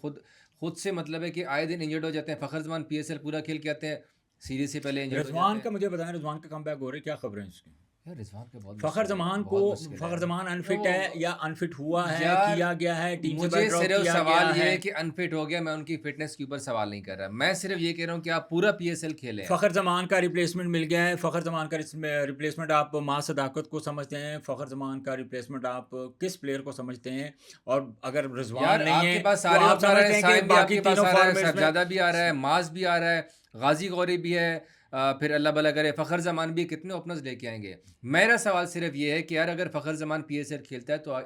खुद से मतलब है कि आए दिन इंजर्ड हो जाते हैं। फ़खर जमान PSL पूरा खेल के आते हैं, सीरीज से पहले इंजर्ड हो रिजवान जाते का हैं। मुझे बताएं, रिजवान का कम बैक हो रहा है, क्या खबर है इसकी? यार रिजवान का बहुत फ़खर जमान को बहुत मुश्किल फ़खर है जमान अनफिट वो है या अनफिट हुआ है, यार किया गया है, टीम से मुझे ड्रॉप सिर्फ किया सवाल गया ये है? है कि अनफिट हो गया, मैं उनकी फिटनेस के ऊपर सवाल नहीं कर रहा, मैं सिर्फ ये कह रहा हूँ कि आप पूरा पीएसएल खेले हैं। फ़खर जमान का रिप्लेसमेंट मिल गया है। फ़खर जमान का रिप्लेसमेंट आप माँ सदाकत को समझते हैं? फ़खर जमान का रिप्लेसमेंट आप किस प्लेयर को समझते हैं? और अगर रिजवान यार नहीं है आपके पास तो सारे आप ओपनर आ रहे समझते हैं, हैं कि साइम भी बाकी आपके पास तीनों आ रहा है, फॉर्मेट्स में शहजादा भी आ रहा है, मास भी आ रहा है, गाजी गौरी भी है, फिर अल्लाह भला करे फ़खर जमान भी, कितने ओपनर्स लेके आएंगे। मेरा सवाल सिर्फ ये है कि यार अगर फ़खर जमान पीएसएल खेलता है तो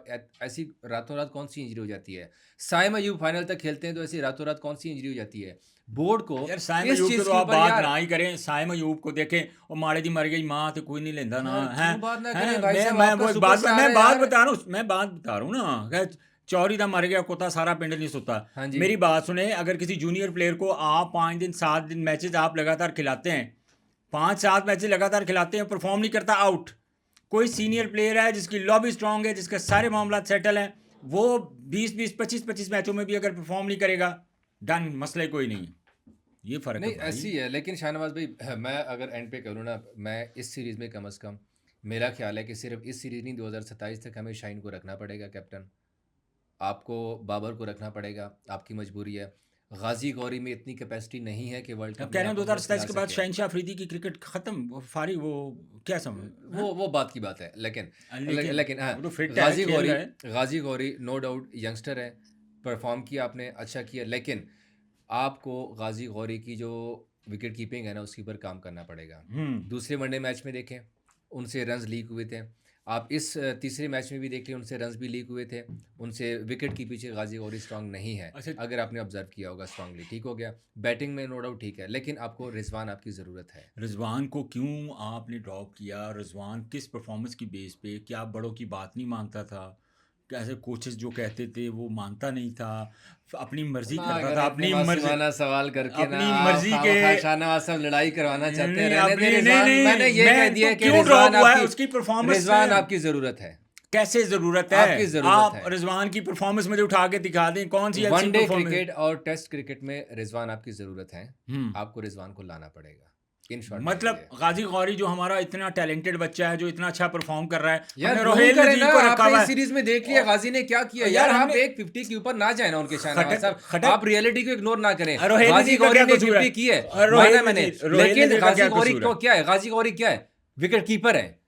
ऐसी रातों रात कौन सी इंजरी हो जाती है? साइम अयूब फाइनल तक खेलते हैं तो ऐसी रातों रात कौन सी इंजरी हो जाती है? बोर्ड को यार साइम इस अयूब की चीज़ तो के आप ऊपर बात यार ना ही करें। साइम अयूब को देखें, वो माड़े दी मर गई माँ तो कोई नहीं लेंदा ना यार है क्यों बात ना हैं करें भाई साहब, मैं आपका वो सुपरस्टार है बात यार। बता रहा हूँ, मैं बात बता रहा हूँ ना कि चौरी दा मर गया कुत्ता सारा पिंड नहीं सोता। हाँ जी। मेरी बात सुने, अगर किसी जूनियर प्लेयर को आप 5 दिन 7 दिन मैचेस आप लगातार खिलाते हैं, 5-7 मैचेस लगातार खिलाते हैं, परफॉर्म नहीं करता, आउट। कोई सीनियर प्लेयर है जिसकी लॉबी स्ट्रांग है, जिसके सारे मामला सेटल हैं, वो 20-20 25-25 मैचों में भी अगर परफॉर्म नहीं करेगा, डन, मसले कोई नहीं है। ये फ़र्क नहीं है भाई। ऐसी है, लेकिन शाहनवाज भाई मैं अगर एंड पे करूँ ना, मैं इस सीरीज़ में कम से कम मेरा ख्याल है कि सिर्फ इस सीरीज़ नहीं, 2027 तक हमें शाइन को रखना पड़ेगा कैप्टन, आपको बाबर को रखना पड़ेगा, आपकी मजबूरी है। गाजी गौरी में इतनी कैपेसिटी नहीं है कि वर्ल्ड अब कप कह में रहे हैं आप उनको 2027 खिला के बाद सकें। शहनशाह अफरीदी की क्रिकेट खत्म, वो फारिग, वो क्या समझ वो बात की बात है, लेकिन लेकिन हाँ, वो तो फिट है, गाजी खेल गौरी रहा है। गाजी गौरी नो डाउट यंगस्टर है, परफॉर्म किया आपने, अच्छा किया, लेकिन आपको गाजी गौरी की जो विकेट कीपिंग है ना उसके ऊपर काम करना पड़ेगा। दूसरे वनडे मैच में देखें उनसे रन्स लीक हुए थे, आप इस तीसरे मैच में भी देख लें उनसे रन्स भी लीक हुए थे, उनसे विकेट के पीछे गाजी गौरी स्ट्रांग नहीं है। अच्छा, अगर आपने ऑब्जर्व किया होगा स्ट्रांगली, ठीक हो गया, बैटिंग में नो डाउट ठीक है, लेकिन आपको रिजवान आपकी ज़रूरत है। रिजवान को क्यों आपने ड्रॉप किया? रिजवान किस परफॉर्मेंस की बेस पे? क्या बड़ों की बात नहीं मानता था? कैसे कोचेस जो कहते थे वो मानता नहीं था, अपनी मर्जी ना करता अगर था, इतने अपनी मर्जी, मासूमाना सवाल करके ना अपनी आप मर्जी के खामखा शाहनवाज साहब लड़ाई करवाना चाहते हैं, नहीं रहने दे अपनी नहीं रिजवान। मैंने नहीं ये कह मैं दिया तो है कि क्यों रिजवान ड्रॉप हुआ है आपकी, उसकी परफॉर्मेंस रिजवान से। आपकी ज़रूरत है, कैसे ज़रूरत आपकी है? ज़रूरत आप है। रिजवान की परफॉर्मेंस मुझे उठा के दिखा दें, कौन सी अच्छी वनडे परफॉर्मेंस। क्रिकेट और टेस्ट क्रिकेट में रिजवान आपकी ज़रूरत है, आपको रिजवान को लाना पड़ेगा। इन शॉर्ट मतलब गाजी गौरी जो हमारा इतना टैलेंटेड बच्चा है, जो इतना अच्छा परफॉर्म कर रहा है, यार हमने रूल रोहेल करे नजीर ना, को रखा आपने हुआ इस है। सीरीज में देख लिया गाजी ने क्या किया। और यार आप हमने एक 50 के ऊपर ना जाए ना उनके शाहनवाज साहब, खटक आप रियलिटी को इग्नोर ना करें। रोहेल गाजी नजीर का गौरी क्या ने कसूर है? 50 की है, रोहेल माना मैंने, रोहेल लेकिन नजीर का गाजी क्या गौरी कसूर को है? क्या है, गाजी गौरी क्या है, विकेट कीपर है।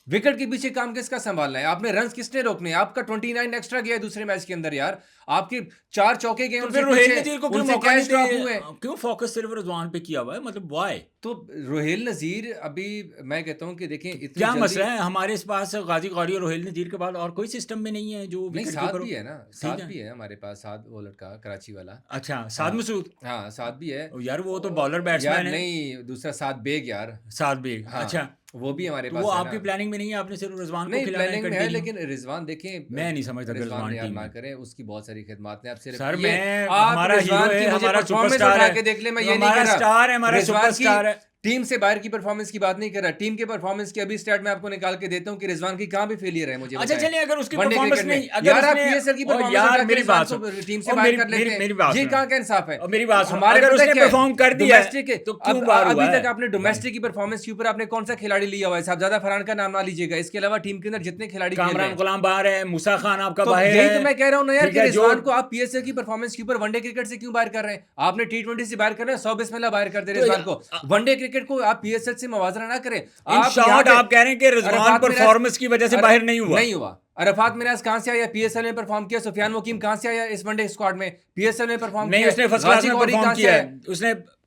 विकेट के पीछे काम किसका संभालना है? आपने रन्स किसने रोकने हैं? आपका 29 एक्स्ट्रा गया है दूसरे मैच के अंदर यार, आपके 4 चौके गए तो उनसे फिर रोहेल पीछे, नजीर को क्यों उनसे मौका नहीं कैच ड्रॉप हुए। दे? क्यों फोकस सिर्फ रिजवान पे किया हुआ है? मतलब व्हाई? तो रोहेल नजीर अभी मैं कहता हूँ कि देखें इतनी क्या जल्दी मसला है? हमारे पास गाजी गौरी और रोहेल नजीर के बाद और कोई सिस्टम में नहीं है जो नहीं, विकेट साथ कीपर भी हो। है ना, ठीक साथ है, भी है हमारे पास, साथ वो लड़का कराची वाला। अच्छा, साद हाँ मसूद। हाँ, साथ भी है। यार वो तो बॉलर यार बैट्समैन है। नहीं, दूसरा साथ बेग यार। साद बेग, हाँ, अच्छा, वो भी हमारे तो पास वो है आपकी ना। प्लानिंग में नहीं है? आपने सिर्फ रिजवान को नहीं खिलाना है प्लानिंग में है, कंटिन्यू? लेकिन रिजवान देखें, मैं नहीं समझता कि रिजवान रिजवान यार टीम ना में। करें, उसकी बहुत सारी खिदमत हैं। आप सिर्फ सर ये मैं, आप हमारा हीरो रिजवान है, की मुझे हमारा परफॉर्मेंस सुपरस्टार उठा है, के देख ले, मैं वो ये नहीं हमारा कह रहा स्टार है, हमारा रिजवान की सुपरस्टार है। टीम से बाहर की परफॉर्मेंस की बात नहीं कर रहा, टीम के परफॉर्मेंस की अभी स्टैट मैं आपको निकाल के देता हूँ कि रिजवान की कहाँ पे फेलियर है, मुझे अच्छा बताएं चलिए, अगर उसकी वनडे परफॉर्मेंस क्रिकेट में। नहीं, अगर यार आप उसने, पीएसएल की और परफॉर्मेंस यार उठा के मेरी बात रिजवान सुन, को टीम से और बाहर मेरी कर लेते मेरी हैं, मेरी बात ये सुन, कहाँ का इंसाफ है? और मेरी बात सुन, हमारे अगर पता उसने क्या है, परफॉर्म कर दिया है, डोमेस्टिक तो क्यों बाहर हुआ अभी है? तक आपने डोमेस्टिक की परफॉर्मेंस के ऊपर आपने कौन सा खिलाड़ी लिया हुआ है? साहब ज्यादा फरहान का नाम ना लीजिएगा, इसके अलावा टीम के अंदर जितने खिलाड़ी खेल रहे कामरान हैं, गुलाम बाहर है, मूसा खान आपका तो बाहर यही है, तो मैं कह रहा हूँ ना यार ठीक कि है, जो रिजवान को आप पीएसएल की परफॉर्मेंस के ऊपर वनडे क्रिकेट से क्यों बाहर कर रहे हैं? आपने टी20 से बाहर कर रहे हैं, 100 बिस्मिल्लाह बाहर कर दे तो रिजवान को। वनडे क्रिकेट को आप पीएसएल से मवाजना ना करें। इन आप यहाँ शॉर्ट पे आप कह रहे हैं कि रिजवान अरफात मिराज परफॉर्मेंस की वजह से बाहर नहीं हुआ? नहीं हुआ। अरफात मिराज कहां से आया? पीएसएल में परफॉर्म किया। सुफियान मुकीम कहां से आया? इस वनडे स्क्वाड में पीएसएल में परफॉर्म नहीं, किया। उसने फर्स्ट क्लास गाजी में गौरी परफॉर्म कहां से किया आया? है।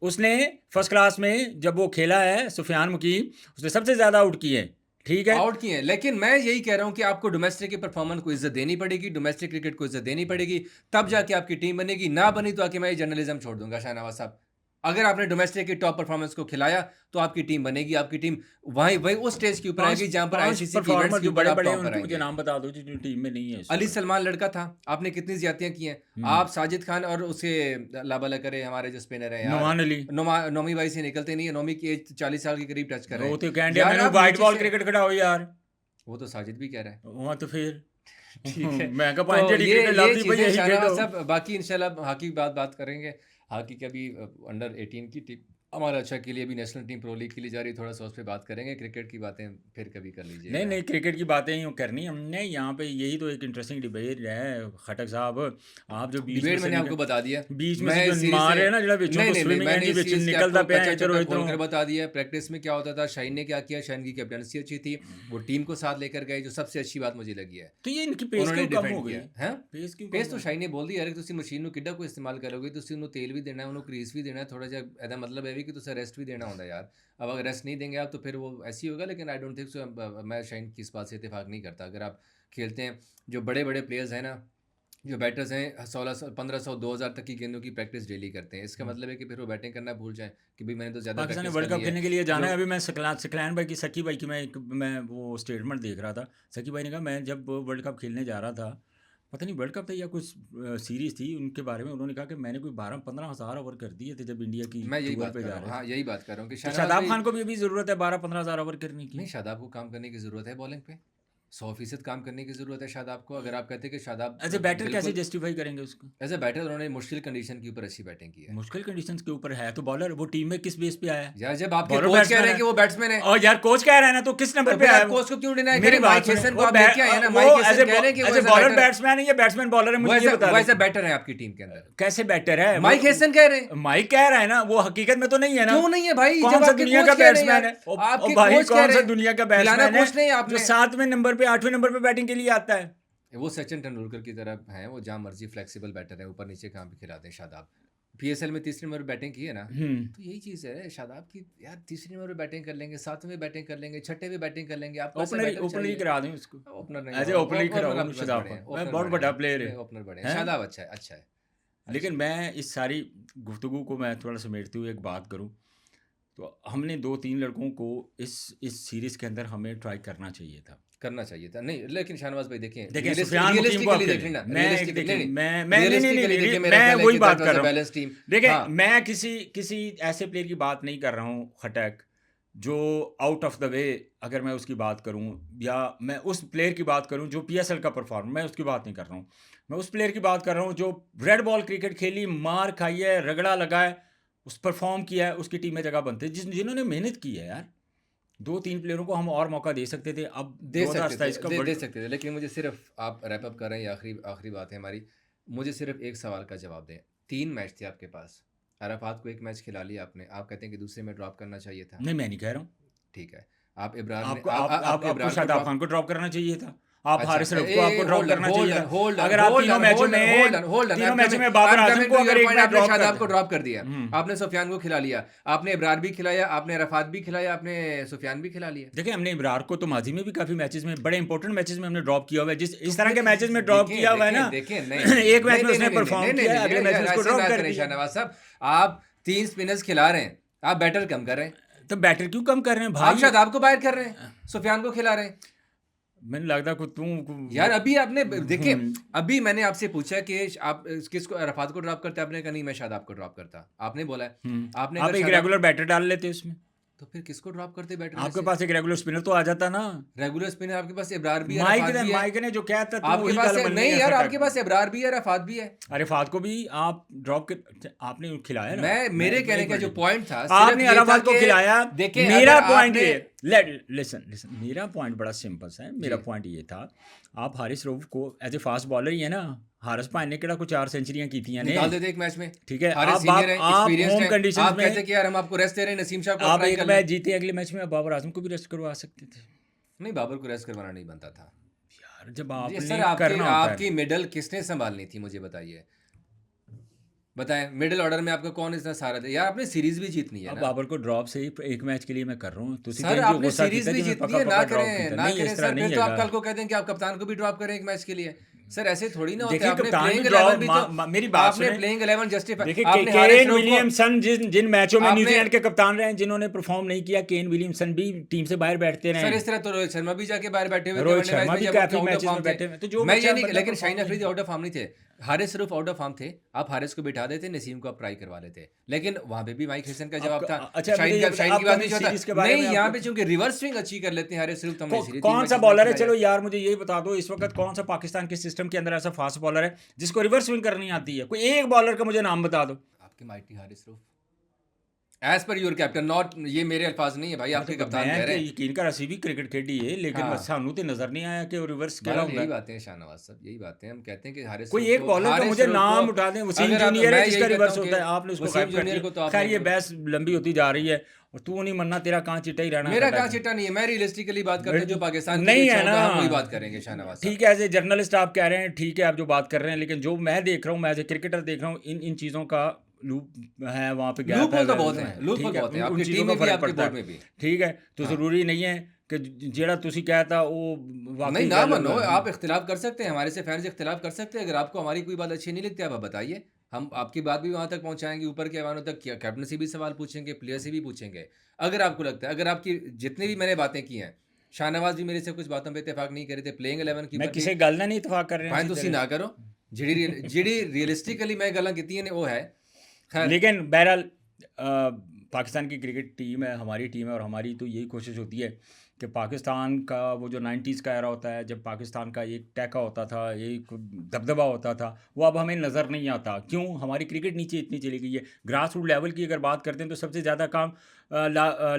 उसने फर्स्ट क्लास में जब वो खेला है, सुफियान मुकीम, उसने सबसे ज्यादा आउट किए हैं, ठीक है, आउट किए हैं। लेकिन मैं यही कह रहा हूं कि आपको डोमेस्टिक की परफॉर्मेंस को इज्जत देनी पड़ेगी, डोमेस्टिक क्रिकेट को इज्जत देनी पड़ेगी, तब जाके आपकी टीम बनेगी। ना बनी तो आके मैं ये जर्नलिज्म छोड़ दूंगा शाहनवाज साहब। अगर आपने डोमेस्टिक की टॉप परफॉर्मेंस को खिलाया तो आपकी टीम बनेगी, आपकी टीम वही उस स्टेज के ऊपर आएगी जहां पर आईसीसी की इवेंट्स के ऊपर बड़े आप बड़े टॉप पर उनके मुझे आएंगे। नाम बता दो जो टीम में नहीं है इस अली वक्त। सलमान लड़का था, आपने कितनी ज्यादतियां की हैं। आप साजिद खान और उसे लाबला करे हमारे जो स्पिनर है यार नोमान अली, नोमी भाई से निकलते नहीं है। नोमी की एज 40 साल के करीब टच कर रहे वो हैं तो कैंडे यार, मैंने आप व्हाइट नीचे बॉल से- क्रिकेट खिलाओ यार। वो तो साजिद भी कह रहा है। वहाँ तो फिर ठीक है, मैं कहा तो पॉइंटेड ये क्रिकेट लाती भाई, चीजें यही शाहनवाज खेलो। साहब, बाकी इंशाल्लाह हॉकी की बात करेंगे। हॉकी का भी अंडर 18 की टीम हमारा अच्छा के लिए भी नेशनल टीम प्रो लीग के लिए जा रही है, थोड़ा सा उस पर बात करेंगे, क्रिकेट की बातें फिर कभी कर लीजिएगा। नहीं नहीं, क्रिकेट की बातें यूँ करनी हमने यहाँ पे, यही तो एक इंटरेस्टिंग डिबेट है खटक साहब। आप जो बीच में डिबेट से मैंने आपको बता दिया, बीच में से मैं जो इस सीरीज मार से रहे हैं ना जरा बिचों नहीं को नहीं नहीं, स्विमिंग मैंने एंड इस बिच चीज़ के निकलता आपको पे कच्चा इधर कच्चा इधर खोल कर बता दिया। प्रैक्टिस में क्या होता था, शाहीन ने क्या किया, शाहीन की कैप्टनसी अच्छी थी, वो टीम को साथ लेकर गए, जो सबसे अच्छी बात मुझे लगी है। तो ये इनकी पेस उन्होंने क्यों कम हो डिफेंड गई? किया है। पेस क्यों पेस कम तो हो शाहीन ने बोल दिया, अरे तुम मशीन किड्डा को इस्तेमाल करोगे तो उन्होंने तेल भी देना है, उन्होंने क्रीज भी देना है, थोड़ा सा ऐसा मतलब है भी कि तुझे रेस्ट भी देना होता है यार। अब अगर रेस्ट नहीं देंगे आप तो फिर वो ऐसी होगा, लेकिन आई डोंट थिंक सो। मैं शाहीन की इस बात से इत्तेफाक नहीं करता। अगर आप खेलते हैं, जो बड़े बड़े प्लेयर्स हैं ना, जो बैटर्स हैं 1600 1500 2000 तक की गेंदों की प्रैक्टिस डेली करते हैं, इसका मतलब है कि फिर वो बैटिंग करना भूल जाए कि भाई मैंने तो ज़्यादा पाकिस्तान ने प्रैक्टिस वर्ल्ड कर कप ली है। खेलने के लिए जाना है। जो अभी मैं सकलैन भाई की, सकी भाई की मैं वो स्टेटमेंट देख रहा था। सकी भाई ने कहा मैं जब वर्ल्ड कप खेलने जा रहा था, पता नहीं वर्ल्ड कप था या कुछ सीरीज थी, उनके बारे में उन्होंने कहा कि मैंने कोई 12-15 हज़ार ओवर कर दिए थे जब इंडिया की मैं यही टूर बात पे कर जा रहा हूँ, रहे हाँ थे। यही बात कर रहा हूँ कि तो शाहनवाज शादाब भाई, खान को भी अभी ज़रूरत है 12-15 हज़ार ओवर करने की। नहीं शादाब को काम करने की ज़रूरत है, बॉलिंग पे 100% काम करने की ज़रूरत है शादाब को। अगर आप कहते हैं कि शादाब एज ए बैटर कैसे बिल्कुल जस्टिफाई करेंगे उसको? एज ए बैटर उन्होंने मुश्किल कंडीशन के ऊपर अच्छी बैटिंग की है मुश्किल कंडीशंस के ऊपर है तो बॉलर वो टीम में किस बेस पे आया है? यार। जब आपके बॉलर कोच कह बैट्समैन रहे हैं है। कि वो बैट्समैन है, और यार कोच कह रहा है ना, तो किस तो नंबर पे फिर आया आप वो? कोच को क्यों डिनाई मेरी करें? बात माइक सुने, हेसन को वो आप लेके आए हैं ना, वो माइक एज हेसन कह रहे हैं कि ए वो बॉलर बैटर बैट्समैन है या बैट्समैन बॉलर है, मुझे ये बता वैसा दे। बैटर है आपकी टीम के अंदर। कैसे बैटर है? माइक हेसन कह रहे हैं। माइक कह रहा है ना, वो हकीकत में तो नहीं है ना। क्यों नहीं है भाई? कौन जब सा आपके दुनिया कोच का कह रहे हैं बैट्समैन यार, है? आपके ओ भाई कोच कह कौन रहे सा हैं, दुनिया का खिलाना बैट्समैन कोच नहीं है है जो आपने। 7वें नंबर पे 8वें नंबर पे बैटिंग के लिए आता है? वो सचिन तेंदुलकर की तरह हैं, वो जहाँ मर्जी फ्लेक्सिबल बैटर है, ऊपर नीचे कहाँ भी खिलाते हैं। शादाब पीएसएल में तीसरे नंबर बैटिंग की है ना, तो यही चीज़ है शादाब की यार। तीसरे नंबर पे बैटिंग कर लेंगे, 7वें बैटिंग कर लेंगे, 6ठे पे बैटिंग कर लेंगे। आपको ऐसा ओपनर बैटर ओपनर ही चाहिए। करा दें उसको, ओपनर नहीं, एज ए ओपनर ही करा ओपनर दें आपके पास शादाब बड़े हैं, को। मैं ओपनर बहुत बड़े बड़ा हैं, प्लेयर है। नहीं, ओपनर बड़े हैं। हैं? शादाब अच्छा है, अच्छा है। लेकिन मैं इस सारी गुफ्तगू को मैं थोड़ा समेटते हुए एक बात करूं, तो हमने 2-3 लड़कों को इस सीरीज़ के अंदर हमें ट्राई करना चाहिए था। करना चाहिए था नहीं, लेकिन शाहनवाज भाई देखें, देखिए सुफियान मुकीम को आप रियलिस्टिकली देख लेना, मैं रियलिस्टिकली देखिए नहीं मैं नहीं नहीं रियलिस्टिकली नहीं देखिए, नहीं, मेरा मैं ख्याल है वही कि बात दैट कर वाज अ रहा हूँ। Balance team. देखिए हाँ, मैं किसी ऐसे प्लेयर की बात नहीं कर रहा हूँ खटक, जो आउट ऑफ द वे, अगर मैं उसकी बात करूँ या मैं उस प्लेयर की बात करूँ जो पीएसएल का परफॉर्म, मैं उसकी बात नहीं कर रहा हूँ। मैं उस प्लेयर की बात कर रहा हूँ जो रेड बॉल क्रिकेट खेली, मार खाई है, रगड़ा लगा है, उस परफॉर्म किया है, उसकी टीम में जगह बनते हैं जिन्होंने मेहनत की है यार। 2-3 प्लेयरों को हम और मौका दे सकते थे। अब दे 2027 का दे वर्ल्ड सकते थे, लेकिन मुझे सिर्फ आप रैप अप कर रहे हैं, ये आखिरी बात है हमारी। मुझे सिर्फ एक सवाल का जवाब दें। 3 मैच थे आपके पास, अराफात को 1 मैच खिला लिया आपने, आप कहते हैं कि दूसरे में ड्रॉप करना चाहिए था। नहीं, मैं नहीं कह रहा हूँ। ठीक है, आप इब्रार ने आपको इब्रार को शादाब ड्रॉप, खान को ड्रॉप करना चाहिए था। आप अच्छा, हारिस रऊफ को आपको ड्रॉप करना चाहिए था। होल्ड अगर आप तीनों मैचों में बाबर आजम को अगर एक मैच ड्रॉप शादाब को कर ड्रॉप कर दिया, आपने सुफियान को खिला लिया, आपने इब्रार भी खिलाया, आपने अराफात भी खिलाया, आपने सुफियान भी खिला लिया। देखिए हमने इब्रार को तो माजी में भी काफी मैचेस में, बड़े इंपॉर्टेंट मैचेस में हमने ड्रॉप किया हुआ है। जिस इस तरह के मैचेस में ड्रॉप किया हुआ है ना, एक मैच में उसने परफॉर्म किया, अगले मैच में उसको ड्रॉप कर दिया। शाहनवाज साहब, आप 3 स्पिनर्स खिला रहे हैं, आप बैटर कम कर रहे हैं, तो बैटर क्यों कम कर रहे हैं आप भाई? शादाब को बाहर कर रहे हैं, सुफियान को खिला रहे हैं। मैंने लगता को तू यार अभी आपने देखिए, अभी मैंने आपसे पूछा कि आप किसको, अराफात को ड्रॉप करते, आपने कहा नहीं मैं शादाब को ड्रॉप करता, आपने बोला है। आपने आप अगर एक शादाब, रेगुलर बैटर डाल लेते उसमें, तो फिर किसको ड्रॉप करते बैटर? आपके पास एक रेगुलर स्पिनर तो आ जाता ना। रेगुलर स्पिनर आपके पास इब्रार भी है, माइक अराफात ने भी है। माइक ने जो क्या था, आपके पास नहीं यार, आपके पास इब्रार भी है, अराफात भी है। अराफात को भी आप ड्रॉप कर, आपने खिलाया ना। मैं मेरे कहने का जो पॉइंट था, आपने अराफात को खिलाया। देखिए मेरा पॉइंट ये, लिसन, मेरा पॉइंट बड़ा सिंपल सा है। मेरा पॉइंट ये था, आप हारिस रऊफ को एज ए फास्ट बॉलर ही है ना, हारिस भाई ने केड़ा को 4 सेंचुरियां की थी, निकाल देते एक मैच में। ठीक है, हारिस आप सीनियर है, एक्सपीरियंस्ड होम है, कंडीशंस आप में कहते कि यार हम आपको रेस्ट दे रहे हैं, नसीम शाह को आप ट्राई एक कर मैच लें। जीते, अगले मैच में बाबर आजम को भी रेस्ट करवा सकते थे। नहीं, बाबर को रेस्ट करवाना नहीं बनता था यार जब ये आपने सर। करना होता आपकी मिडल किसने संभालनी थी, मुझे बताइए, बताएं। मिडिल ऑर्डर में आपका कौन इतना सारा था यार? आपने सीरीज भी जीतनी है अब ना। बाबर को ड्रॉप से ही एक मैच के लिए मैं कर रहा हूँ, तो सर आपने सीरीज भी जीतनी है, ना करें ना करें सर, फिर तो आप कल को कहते हैं कि आप कप्तान को भी ड्रॉप करें एक मैच के लिए। सर ऐसे थोड़ी ना होता है। आपने प्लेइंग 11 भी तो, मेरी बात आपने प्लेइंग 11 जस्टिफाई, देखिए आपने केन विलियमसन जिन मैचों में न्यूजीलैंड के कप्तान रहे हैं, जिन्होंने परफॉर्म नहीं किया, केन विलियमसन भी टीम से बाहर बैठते रहे। सर इस तरह तो रोहित शर्मा भी जाके बाहर बैठे हुए थे, रोहित शर्मा भी काफी मैचेस में बैठे हुए, तो जो मैं ये नहीं, लेकिन Shaheen Afridi out of form नहीं थे, Haris Rauf out of form थे। आप हारिस को बिठा देते, नसीम को आप ट्राई करवा लेते, लेकिन वहां पे भी माइक हेसन का जवाब था। अच्छा, शाहीन की बात नहीं होता नहीं, यहाँ पे चूंकि रिवर्स स्विंग अच्छी कर लेते हैं हारिस रऊफ, तो कौन सा बॉलर है? चलो यार मुझे यही बता दो, इस वक्त कौन सा पाकिस्तान के सिस्टम के अंदर ऐसा फास्ट बॉलर है जिसको रिवर्स स्विंग करनी आती है? कोई एक बॉलर का मुझे नाम बता दो। आपके mighty Haris Rauf, as per your captain, not ये मेरे अल्फाज नहीं है भाई, आपके कप्तान कह मैं रहे कि हैं। यकीन कर ਅਸੀਂ ਵੀ क्रिकेट खेडी है लेकिन हाँ। ਸਾਨੂੰ ਤੇ नजर नहीं आया कि वो रिवर्स खेला बहरहाल होता यही है बातें हैं शाहनवाज साहब, यही बातें हैं। हम कहते हैं कि हारिस कोई रऊफ एक बॉलर तो हारिस मुझे रऊफ नाम को उठा दें वसीम अगर आप जूनियर है मैं जिसका यही कहता रिवर्स हूँ होता है कि आपने उसको वसीम गायब कर जूनियर दिया को तो खैर आपने ये बहस लंबी होती जा रही है और तू नहीं मनना तेरा कहाँ चिट्टा ही रहना मेरा खड्डा कहाँ है। चिट्टा नहीं है, मैं रियलिस्टिकली बात करता हूँ, जो पाकिस्तान की नहीं पिच है है ना हम वही बात करेंगे शाहनवाज साहब। ठीक है एज ए जर्नलिस्ट आप कह रहे हैं ठीक है आप जो बात कर रहे हैं लेकिन जो मैं देख रहा हूँ मैं एज ए क्रिकेटर देख रहा हूँ इन चीज़ों का लूप है वहाँ पे गैप लूप है होल तो बहुत हैं, लूप होल ठीक है बहुत हैं, उन आपकी चीज़ों टीम का में भी फर्क आपके पड़ता बोर्ड है में भी। ठीक है तो हाँ। ज़रूरी नहीं है कि जेड़ा तुसी कहता वो वाकई नहीं ना गल मानो, है। आप इख्तिलाफ कर सकते हैं, हमारे से फैंस इख्तिलाफ कर सकते हैं। अगर आपको हमारी कोई बात अच्छी नहीं लगती आप बताइए, हम आपकी बात भी वहां तक पहुंचाएंगे, ऊपर के ऐवानों तक, कैप्टन से भी सवाल पूछेंगे, प्लेयर से भी पूछेंगे। अगर आपको लगता है, अगर आपकी जितनी भी मैंने बातें की हैं, शाहनवाज भी मेरे से कुछ बातों पे इत्तेफाक नहीं कर रहे थे, प्लेइंग 11 के मैं ऊपर भी किसी गल ਨਾਲ नहीं इतफाक कर रहे भाई हैं ਤੁਸੀਂ ना करो, ਜਿਹੜੀ रियलिस्टिकली मैं गल्लां कीतियां ने वो है। खैर लेकिन बहरहाल पाकिस्तान की क्रिकेट टीम है हमारी टीम है और हमारी तो यही कोशिश होती है कि पाकिस्तान का वो जो 90s का एरा होता है जब पाकिस्तान का एक टैका होता था एक दबदबा होता था वो अब हमें नज़र नहीं आता क्यों हमारी क्रिकेट नीचे इतनी चली गई है ग्रास रूट लेवल की अगर बात करते हैं तो सबसे ज़्यादा काम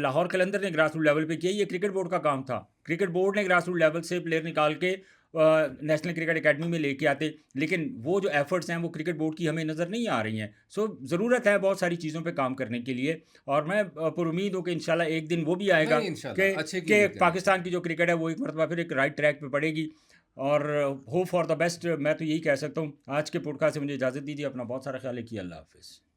लाहौर कलंदर ने ग्रास रूट लेवल पे किया ये क्रिकेट बोर्ड का काम था क्रिकेट बोर्ड ने ग्रास रूट लेवल से प्लेयर निकाल के नेशनल क्रिकेट एकेडमी में लेके आते लेकिन वो जो एफर्ट्स हैं वो क्रिकेट बोर्ड की हमें नज़र नहीं आ रही हैं सो ज़रूरत है बहुत सारी चीज़ों पे काम करने के लिए और मैं पुरुमीद हूँ कि इंशाल्लाह एक दिन वो भी आएगा नहीं, इंशाल्लाह, कि अच्छे की कि उम्मीद करें। पाकिस्तान की जो क्रिकेट है वो एक मरतबा फिर एक राइट ट्रैक पे पड़ेगी और होप फॉर द बेस्ट मैं तो यही कह सकता हूँ आज के पॉडकास्ट से मुझे इजाज़त दीजिए अपना बहुत सारा ख्याल रखिए अल्लाह हाफिज़